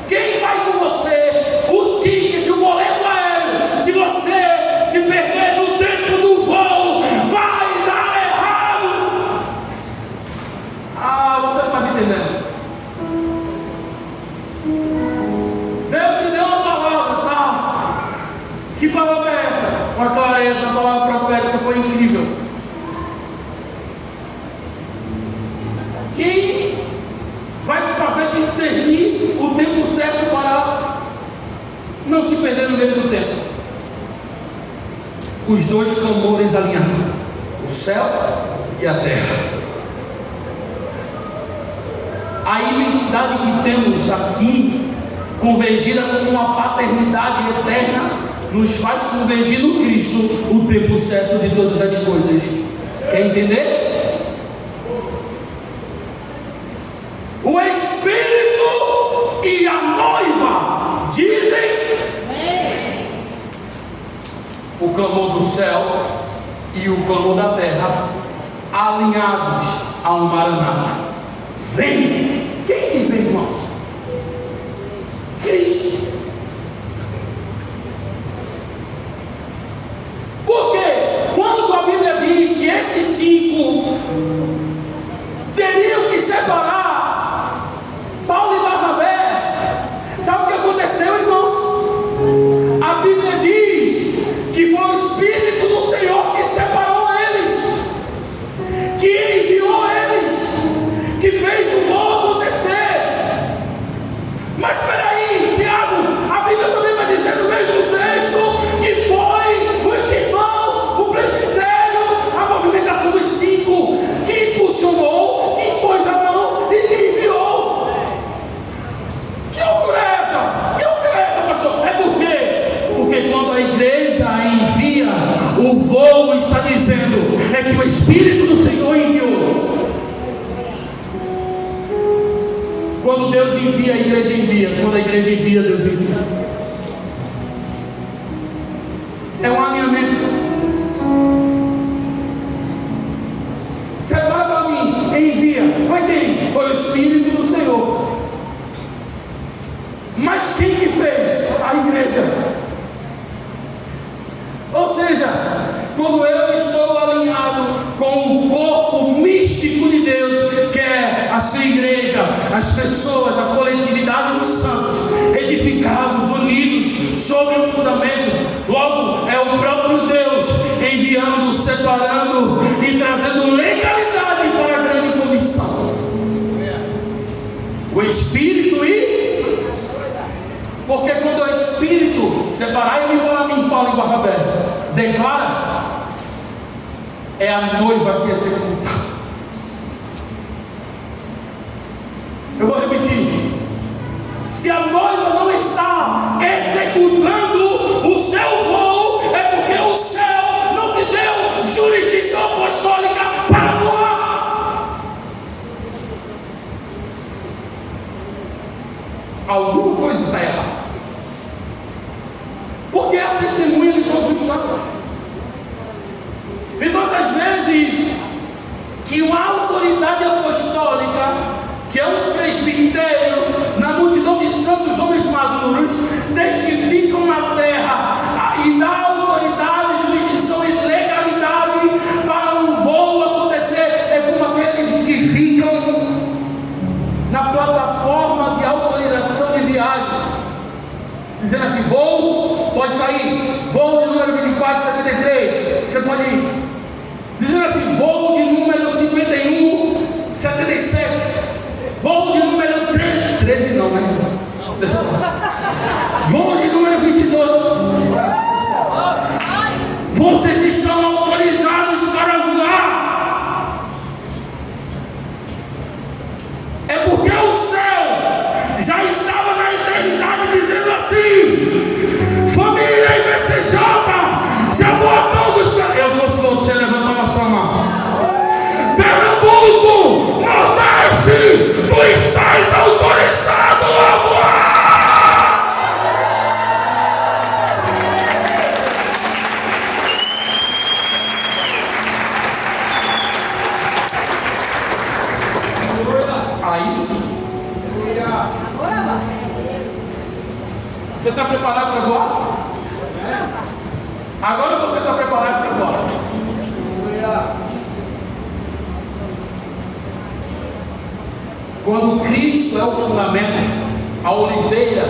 quem vai com você, o ticket, o boleto aéreo. Se você se perder no tempo do voo, vai dar errado. Você não está me entendendo? Deus te deu uma palavra, tá? Que palavra é essa? Uma clareza, uma palavra profética, foi incrível. Quem vai te fazer discernir o tempo certo para não se perder no meio do tempo? Os dois clamores alinhados, o céu e a terra. A identidade que temos aqui, convergida como uma paternidade eterna, nos faz convergir no Cristo o tempo certo de todas as coisas. Quer entender? O Espírito e a noiva dizem, o clamor do céu e o clamor da terra alinhados a um Maranata. Vem! Quem que vem, irmãos? Cristo. Porque quando a Bíblia diz que esses 5 teriam que separar Paulo e Barnabé, sabe o que aconteceu, irmãos? A Bíblia diz que foi o Espírito do Senhor que separou eles, que enviou eles, que fez o voo acontecer. Mas espera aí, Tiago, envia, a igreja envia. Quando a igreja envia, Deus envia. É um alinhamento. Separa para mim, envia. Foi quem? Foi o Espírito do Senhor. Mas quem que fez? A igreja. Ou seja, quando eu estou alinhado com o corpo místico de Deus, que é a sua igreja, as pessoas, a coletividade dos santos, edificados, unidos sobre um fundamento, logo é o próprio Deus enviando, separando e trazendo legalidade para a grande comissão. O Espírito porque quando o Espírito separai-me para mim, Paulo e Barnabé, declara, é a noiva que executa. Eu vou repetir. Se a noiva não está executando o seu voo, é porque o céu não te deu jurisdição apostólica para voar. Alguma coisa está errada. Porque é a testemunha de todos os santos. E todas as vezes que uma autoridade apostólica, que é um presbitério na multidão de santos homens maduros, testificam na terra e dá autoridade, jurisdição e legalidade para um voo acontecer, é como aqueles que ficam na plataforma de autorização de viagem, dizendo assim: voo, pode sair, voo de número 2473, você pode ir. Dizendo assim: voo de número 5177, voo de número 13 não, né? Deixa eu falar. Voo de número 22. Vocês estão autorizados para voar. É porque o céu já estava na eternidade dizendo assim: família IBCJ, chamou a todos para... Eu fosse você, levantava a sua mão. Pernambuco, Nordeste, tu estás autorizado a voar. Aí sim. Você está preparado para voar? Agora você está preparado para voar? Quando Cristo é o fundamento, a oliveira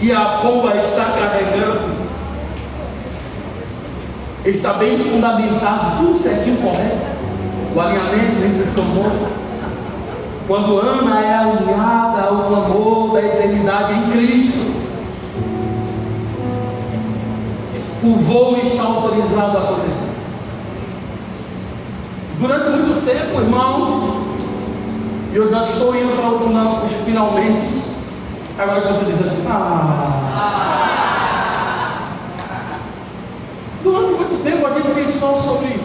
e a pomba está carregando, está bem fundamentado, tudo certinho, correto, o alinhamento entre os clamores. Quando Ana é alinhada ao clamor da eternidade em Cristo, o voo está autorizado a acontecer. Durante muito tempo, irmãos, eu já estou indo para o final, finalmente. Agora que você diz assim: Durante muito tempo a gente pensou sobre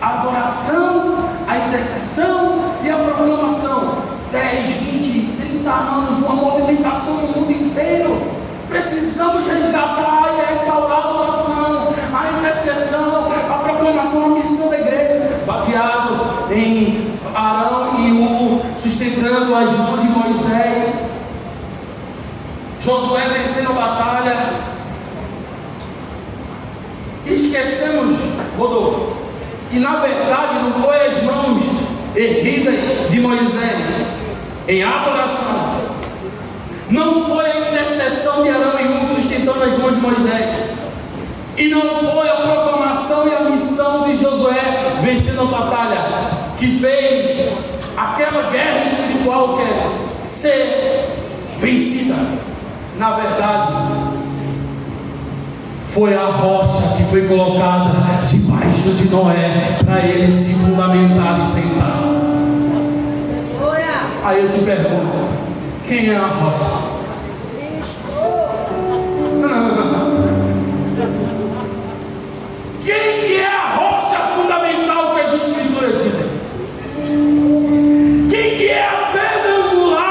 a adoração, a intercessão e a proclamação. 10, 20, 30 anos, uma movimentação no mundo inteiro. Precisamos resgatar e restaurar a adoração, a intercessão, a proclamação, a missão da igreja, baseado em Arão e Ur, sustentando as mãos de Moisés, Josué vencendo a batalha. Esquecemos, Rodolfo, e na verdade não foi as mãos erguidas de Moisés em adoração, não foi a intercessão de Arão e Ur sustentando as mãos de Moisés, e não foi a proclamação e a missão de Josué vencendo a batalha que fez aquela guerra espiritual que é ser vencida. Na verdade, foi a rocha que foi colocada debaixo de Noé para ele se fundamentar e sentar. Aí eu te pergunto: quem é a rocha? Não. Quem que é a rocha fundamental que as Escrituras dizem? Quem que é a pedra angular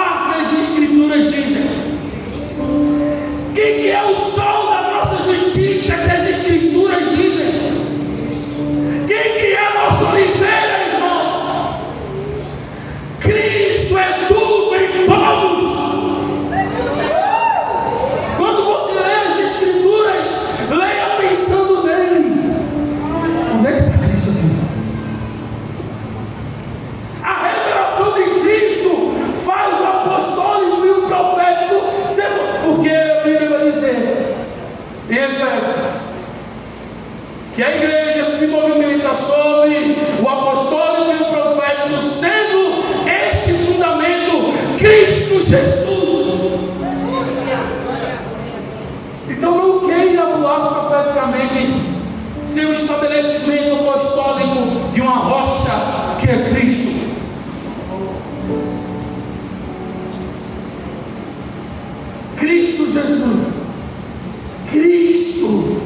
Jesus. Então não queira voar profeticamente sem o estabelecimento apostólico de uma rocha que é Cristo. Cristo Jesus. Cristo.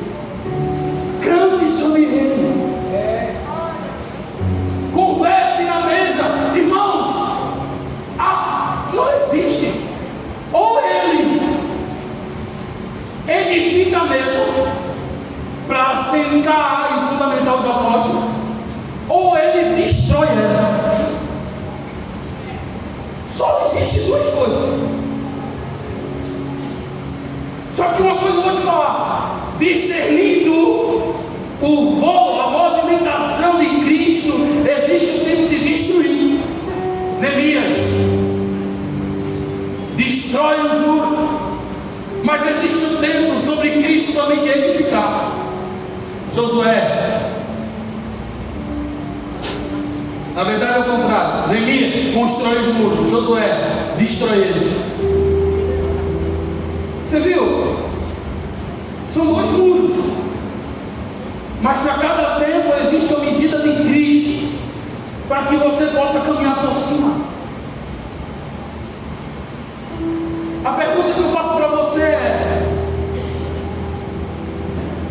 Cante sobre Ele. Converse na mesa, irmãos. Não existe. Ou Ele edifica a mesa para sentar e fundamentar os apóstolos, ou Ele destrói ela. Só existe duas coisas. Só que uma coisa eu vou te falar: discernindo o voo, a movimentação de Cristo, existe o tempo de destruir. Neemias destrói os muros, mas existe o tempo sobre Cristo também de edificar. Josué, na verdade é o contrário. Neemias constrói os muros, Josué destrói eles. Você viu? São dois muros, mas para cada tempo existe a medida de Cristo, para que você possa caminhar por cima. A pergunta que eu faço para você é: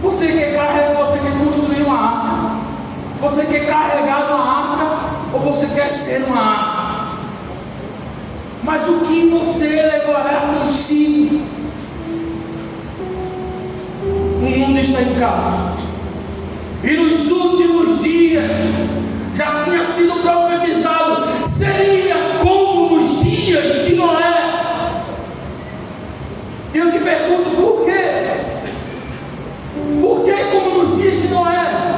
você quer construir uma arca? Você quer carregar uma arca? Ou você quer ser uma arca? Mas o que você levará consigo? O mundo está em caos, e nos últimos dias já tinha sido profetizado, seria como nos dias de Noé. E eu te pergunto, por quê? Por que como nos dias de Noé?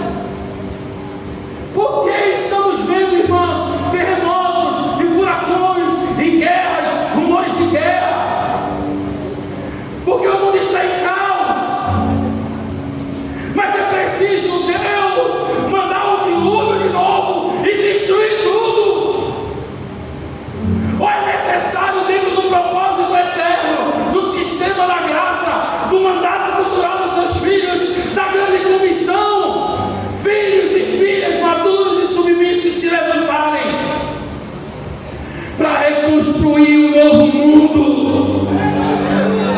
Por que estamos vendo, irmãos, terremotos e furacões e guerras, rumores de guerra? Porque o mundo está em caos. Mas é preciso Deus mandar um dilúvio de novo e destruir tudo. Ou é necessário, dentro do propósito eterno, do sistema da graça, do mandato cultural dos seus filhos, da grande comissão, filhos e filhas maduros e submissos se levantarem para reconstruir um novo mundo.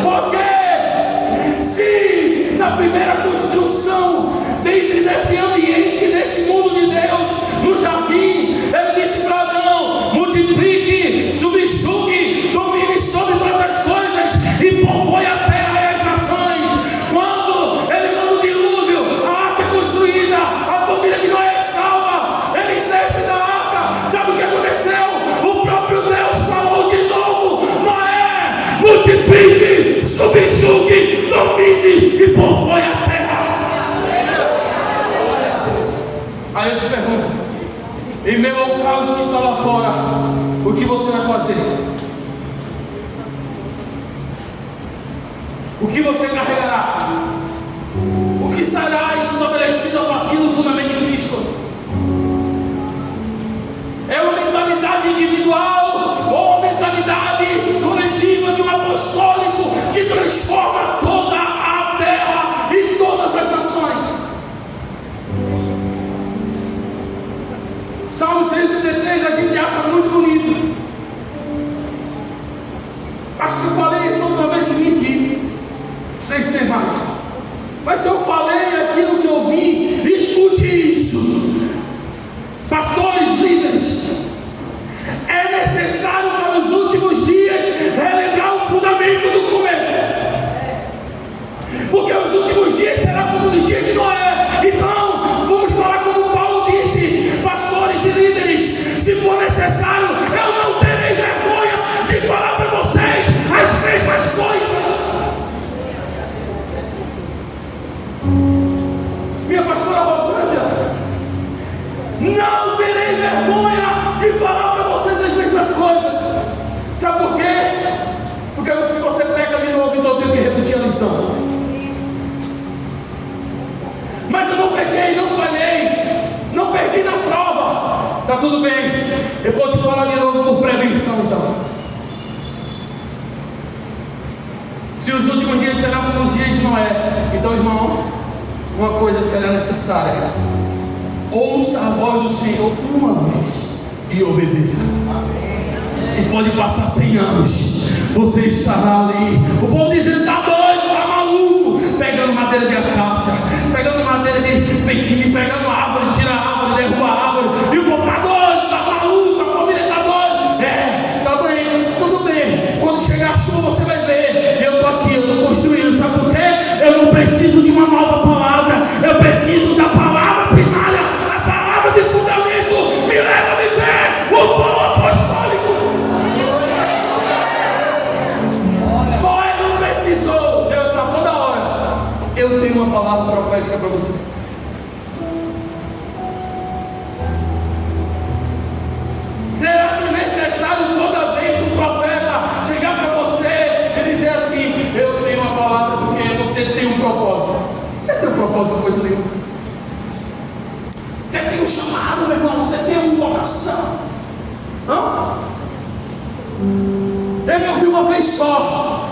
Porque se na primeira construção dentro desse ambiente, desse mundo de Deus, no jardim, Ele disse para Adão: multiplique, subjugue, domine sobre todas as coisas e povoe a terra e as nações. Quando Ele manda o dilúvio, a arca é construída, a família de Noé é salva, eles descem da arca. Sabe o que aconteceu? O próprio Deus falou de novo: Noé, multiplique, subjugue, domine e povoe a terra. Aí eu te pergunto, em meio ao caos que está lá fora, o que você vai fazer? O que você carregará? O que será estabelecido a partir do fundamento de Cristo? É uma mentalidade individual ou uma mentalidade coletiva de um apostólico que transforma toda a terra e todas as nações? Salmo 133 a gente acha muito bonito. Acho que eu falei isso outra vez que vim aqui, nem sei mais. Mas se eu falei aquilo que eu vi, escute isso. Pastores, líderes, é necessário para os últimos dias relembrar o fundamento do começo. Porque os últimos dias serão como os dias de Noé. Então, vamos falar como Paulo disse: pastores e líderes, se for necessário, eu não terei vergonha de falar para vocês as mesmas coisas. Minha pastora Rosângela, não terei vergonha de falar para vocês as mesmas coisas. Sabe por quê? Porque se você peca de novo, então eu tenho que repetir a lição. Mas eu não peguei, não falhei, não perdi na prova. Está tudo bem, eu vou te falar de novo por prevenção então. Se os últimos dias serão como os dias de Noé. Então, irmão, uma coisa será necessária: ouça a voz do Senhor por uma vez e obedeça. E pode passar 100 anos, você estará ali. O povo dizendo: está doido, está maluco, pegando madeira de acácia, pegando madeira de pequi, pegando árvore, tira a árvore, derruba a árvore. E o povo está doido, está maluco, a família está doida. Está doido, tudo bem. Quando chegar a chuva, você vai ver. Eu estou aqui, eu estou construindo. Sabe por quê? Eu não preciso de uma nova palavra, eu preciso da palavra primária, a palavra de fundamento. Me leva a viver o fogo apostólico. Noé não precisou, Deus está toda hora. Eu tenho uma palavra profética para você. Será que é necessário toda vez um profeta chegar para você e dizer assim: eu tenho uma palavra, porque você tem um propósito? Você tem um propósito, coisa nenhuma. Você tem um chamado, meu irmão, você tem uma vocação. Não? Eu me ouvi uma vez só,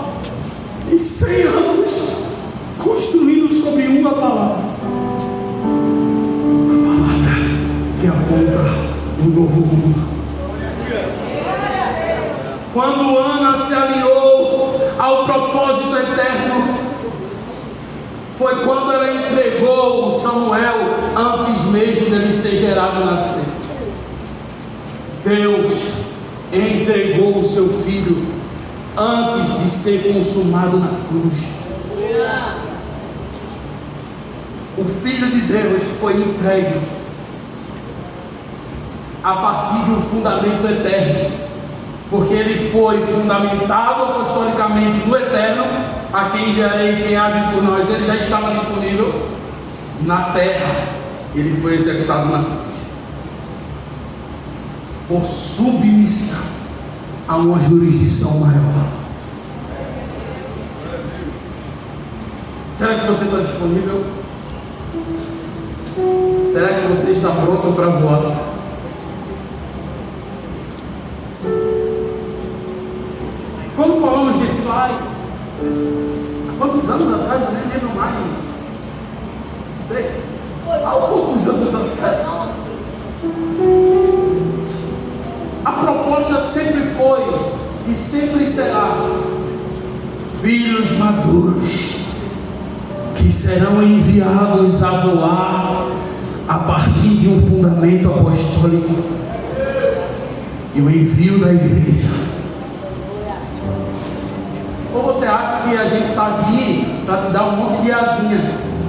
em 100 anos, construindo sobre uma palavra. A palavra que aponta um novo mundo. Quando Ana se alinhou ao propósito eterno, foi quando ela entregou o Samuel antes mesmo dele ser gerado e nascer. Deus entregou o seu filho antes de ser consumado na cruz. O Filho de Deus foi entregue a partir de um fundamento eterno, porque ele foi fundamentado apostolicamente no eterno. A quem enviarei, quem há de por nós. Ele já estava disponível na terra, ele foi executado na cruz, por submissão a uma jurisdição maior. Será que você está disponível? Será que você está pronto para voar? Quando falamos de fly, há quantos anos atrás, eu nem lembro mais. Sei. Há quantos anos atrás? A proposta sempre foi e sempre será: filhos maduros que serão enviados a voar a partir de um fundamento apostólico e o envio da igreja. Ou você acha que a gente está aqui para te dar um monte de asinha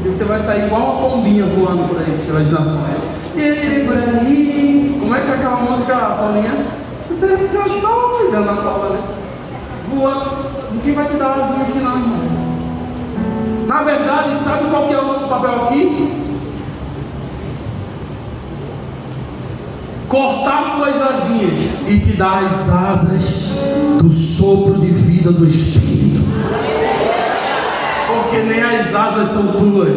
e você vai sair igual uma pombinha voando por aí, pelas nações? E ele por aí, como é que é aquela música, Paulinha? Nação, dando na Paula, né? Voando. Ninguém vai te dar asinha aqui não, irmão. Na verdade, sabe qual que é o nosso papel aqui? Cortar tuas asinhas e te dar as asas do sopro de vida do Espírito. Porque nem as asas são tuas,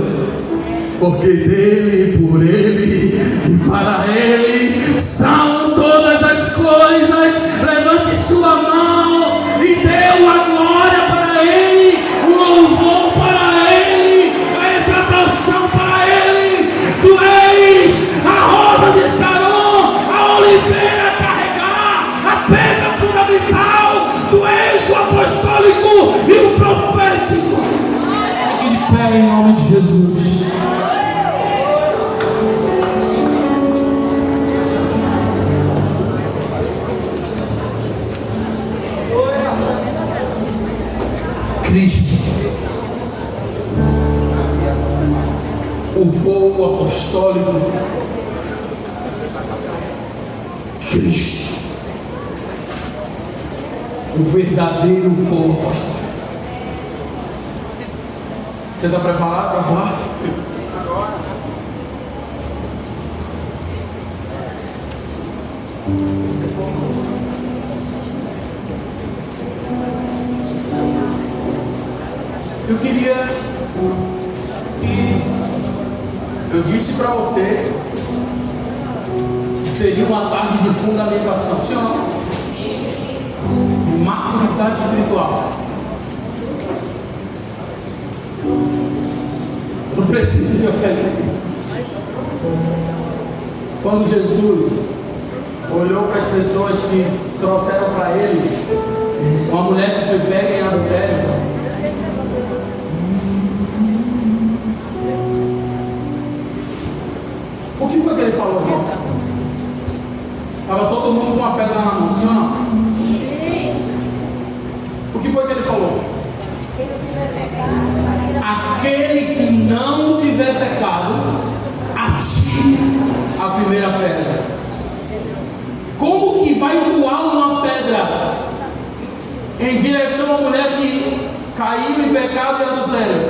porque dele, por ele e para ele são todas as coisas. Levante sua mão e dê uma glória para ele, um louvor para ele, a exaltação para ele. Tu és a rosa de Saron, a oliveira a carregar, a pedra fundamental. Tu és o apostólico e o profético. Fique de pé em nome de Jesus. Cristo, o voo apostólico. Cristo, o verdadeiro voo apostólico. Você está preparado para voar? Eu queria que eu disse para você que seria uma tarde de fundamentação, sim ou não? De maturidade espiritual. Não precisa jogar isso aqui. Quando Jesus olhou para as pessoas que trouxeram para ele uma mulher que foi pega em adultério, o que foi que ele falou? Estava todo mundo com uma pedra na mão, sim ou não? O que foi que ele falou? Aquele que não tiver pecado, atire a primeira pedra. Como que vai voar uma pedra em direção à mulher que caiu em pecado e adultério?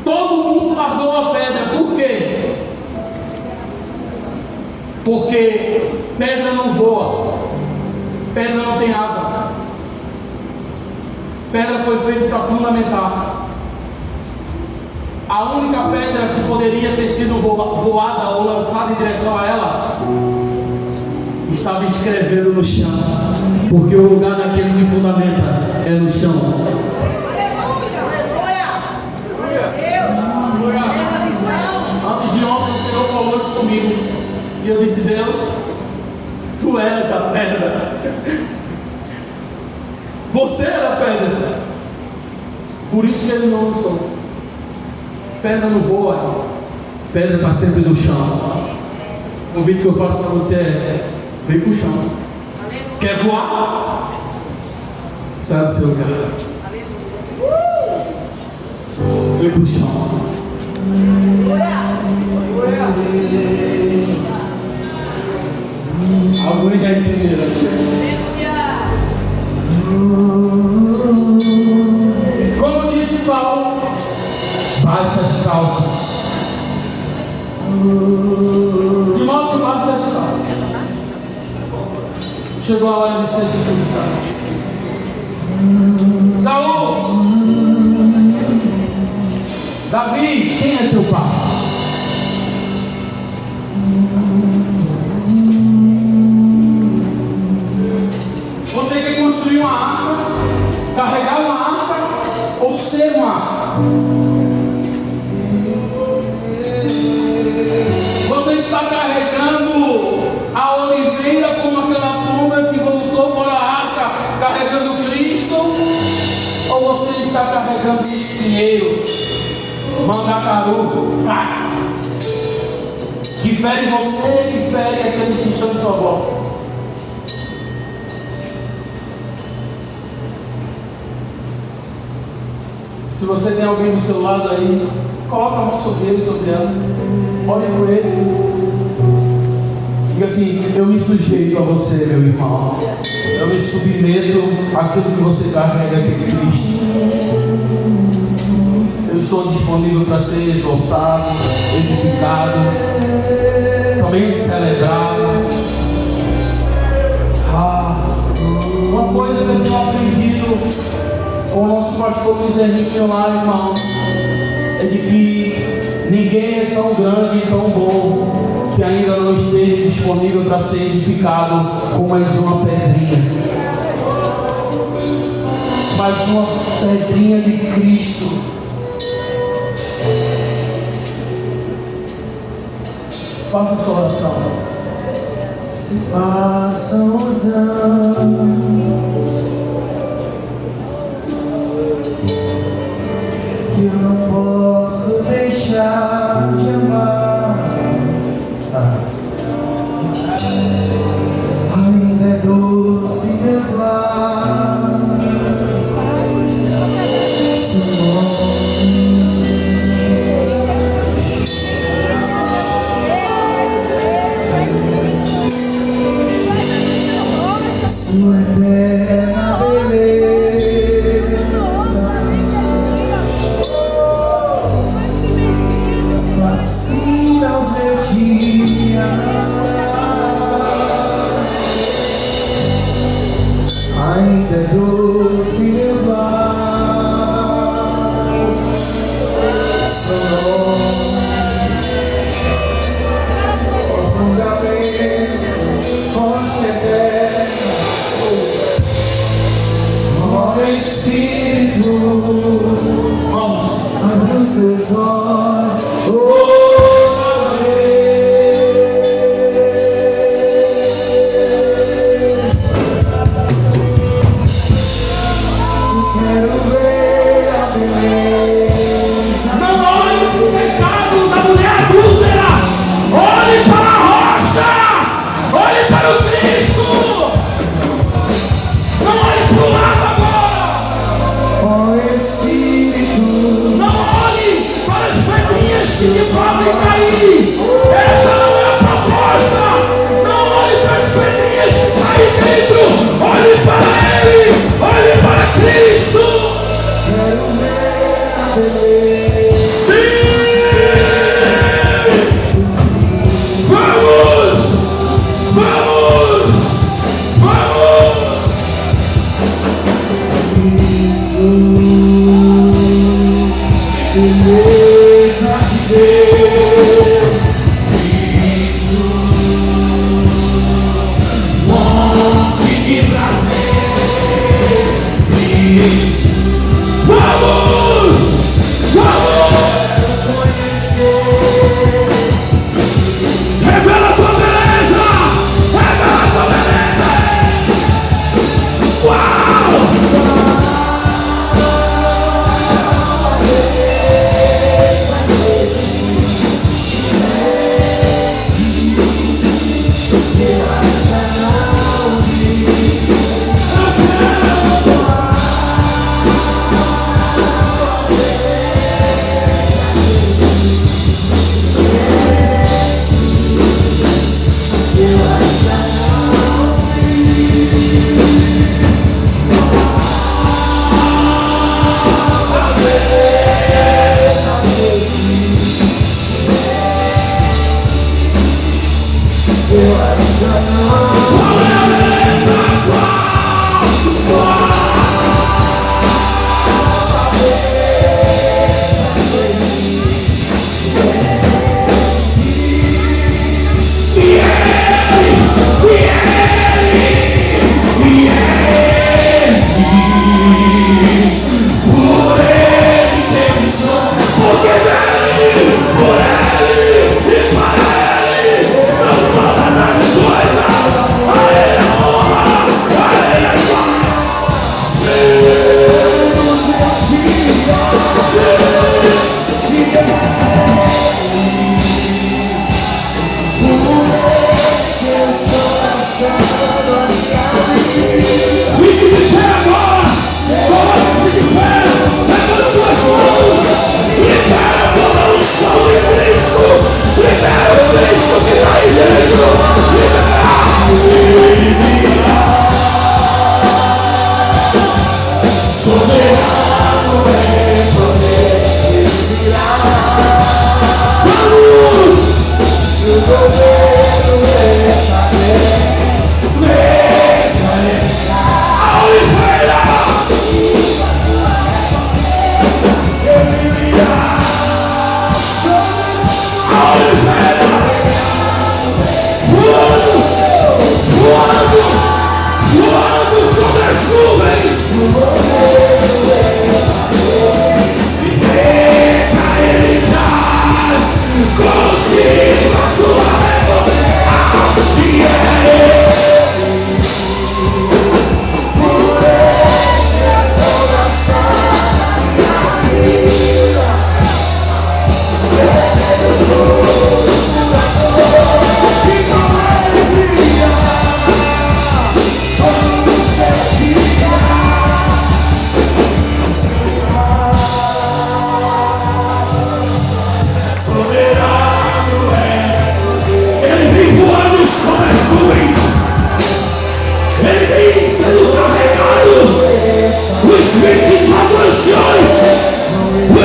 Todo mundo largou a pedra. Por quê? Porque pedra não voa, pedra não tem asa. Pedra foi feita para fundamentar. A única pedra que poderia ter sido voada ou lançada em direção a ela estava escrevendo no chão, porque o lugar daquele que fundamenta é no chão. Antes de ontem o Senhor falou isso comigo e eu disse: Deus, tu eras a pedra. Você era a pedra. Por isso que ele não lançou. Pedra não voa, pedra está sempre no chão. O convite que eu faço para você é: vem para o chão. Quer voar? Sai do seu lugar. Vem para o chão. Alguns já entenderam. Como disse Paulo, baixa as calças. Timóteo, baixa as calças. Chegou a hora de ser circuncidado. Saul, Davi, quem é teu pai? Você quer construir uma arca, carregar uma arca ou ser uma arca? Você está carregando a oliveira como aquela pomba que voltou para a arca carregando Cristo? Ou você está carregando espinheiro, mandacaru, que fere você e fere aqueles que estão em sua volta? Se você tem alguém do seu lado aí, coloca a mão sobre ele, sobre ela. Olhe por ele. Diga assim: eu me sujeito a você, meu irmão. Eu me submeto àquilo que você carrega, que é Cristo. Eu estou disponível para ser exortado, edificado, também celebrado. Uma coisa que eu tenho aprendido com o nosso pastor Luiz Henrique lá, irmão, é de que ninguém é tão grande e tão bom que ainda não esteja disponível para ser edificado com mais uma pedrinha. Mais uma pedrinha de Cristo. Faça essa oração. Se passam os anos, que eu não posso deixar de amar. Ainda é doce meus lábios, seu nome, sua eterna beleza fascina os meus dias. Ainda é doce meus lábios, seu nome, profundamente fonte eterna. Ó Espírito, vamos, nos seus olhos.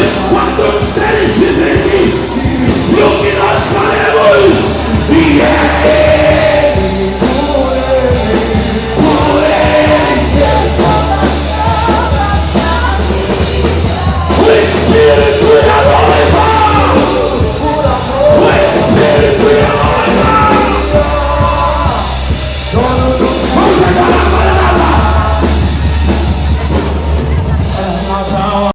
Os quatro seres viventes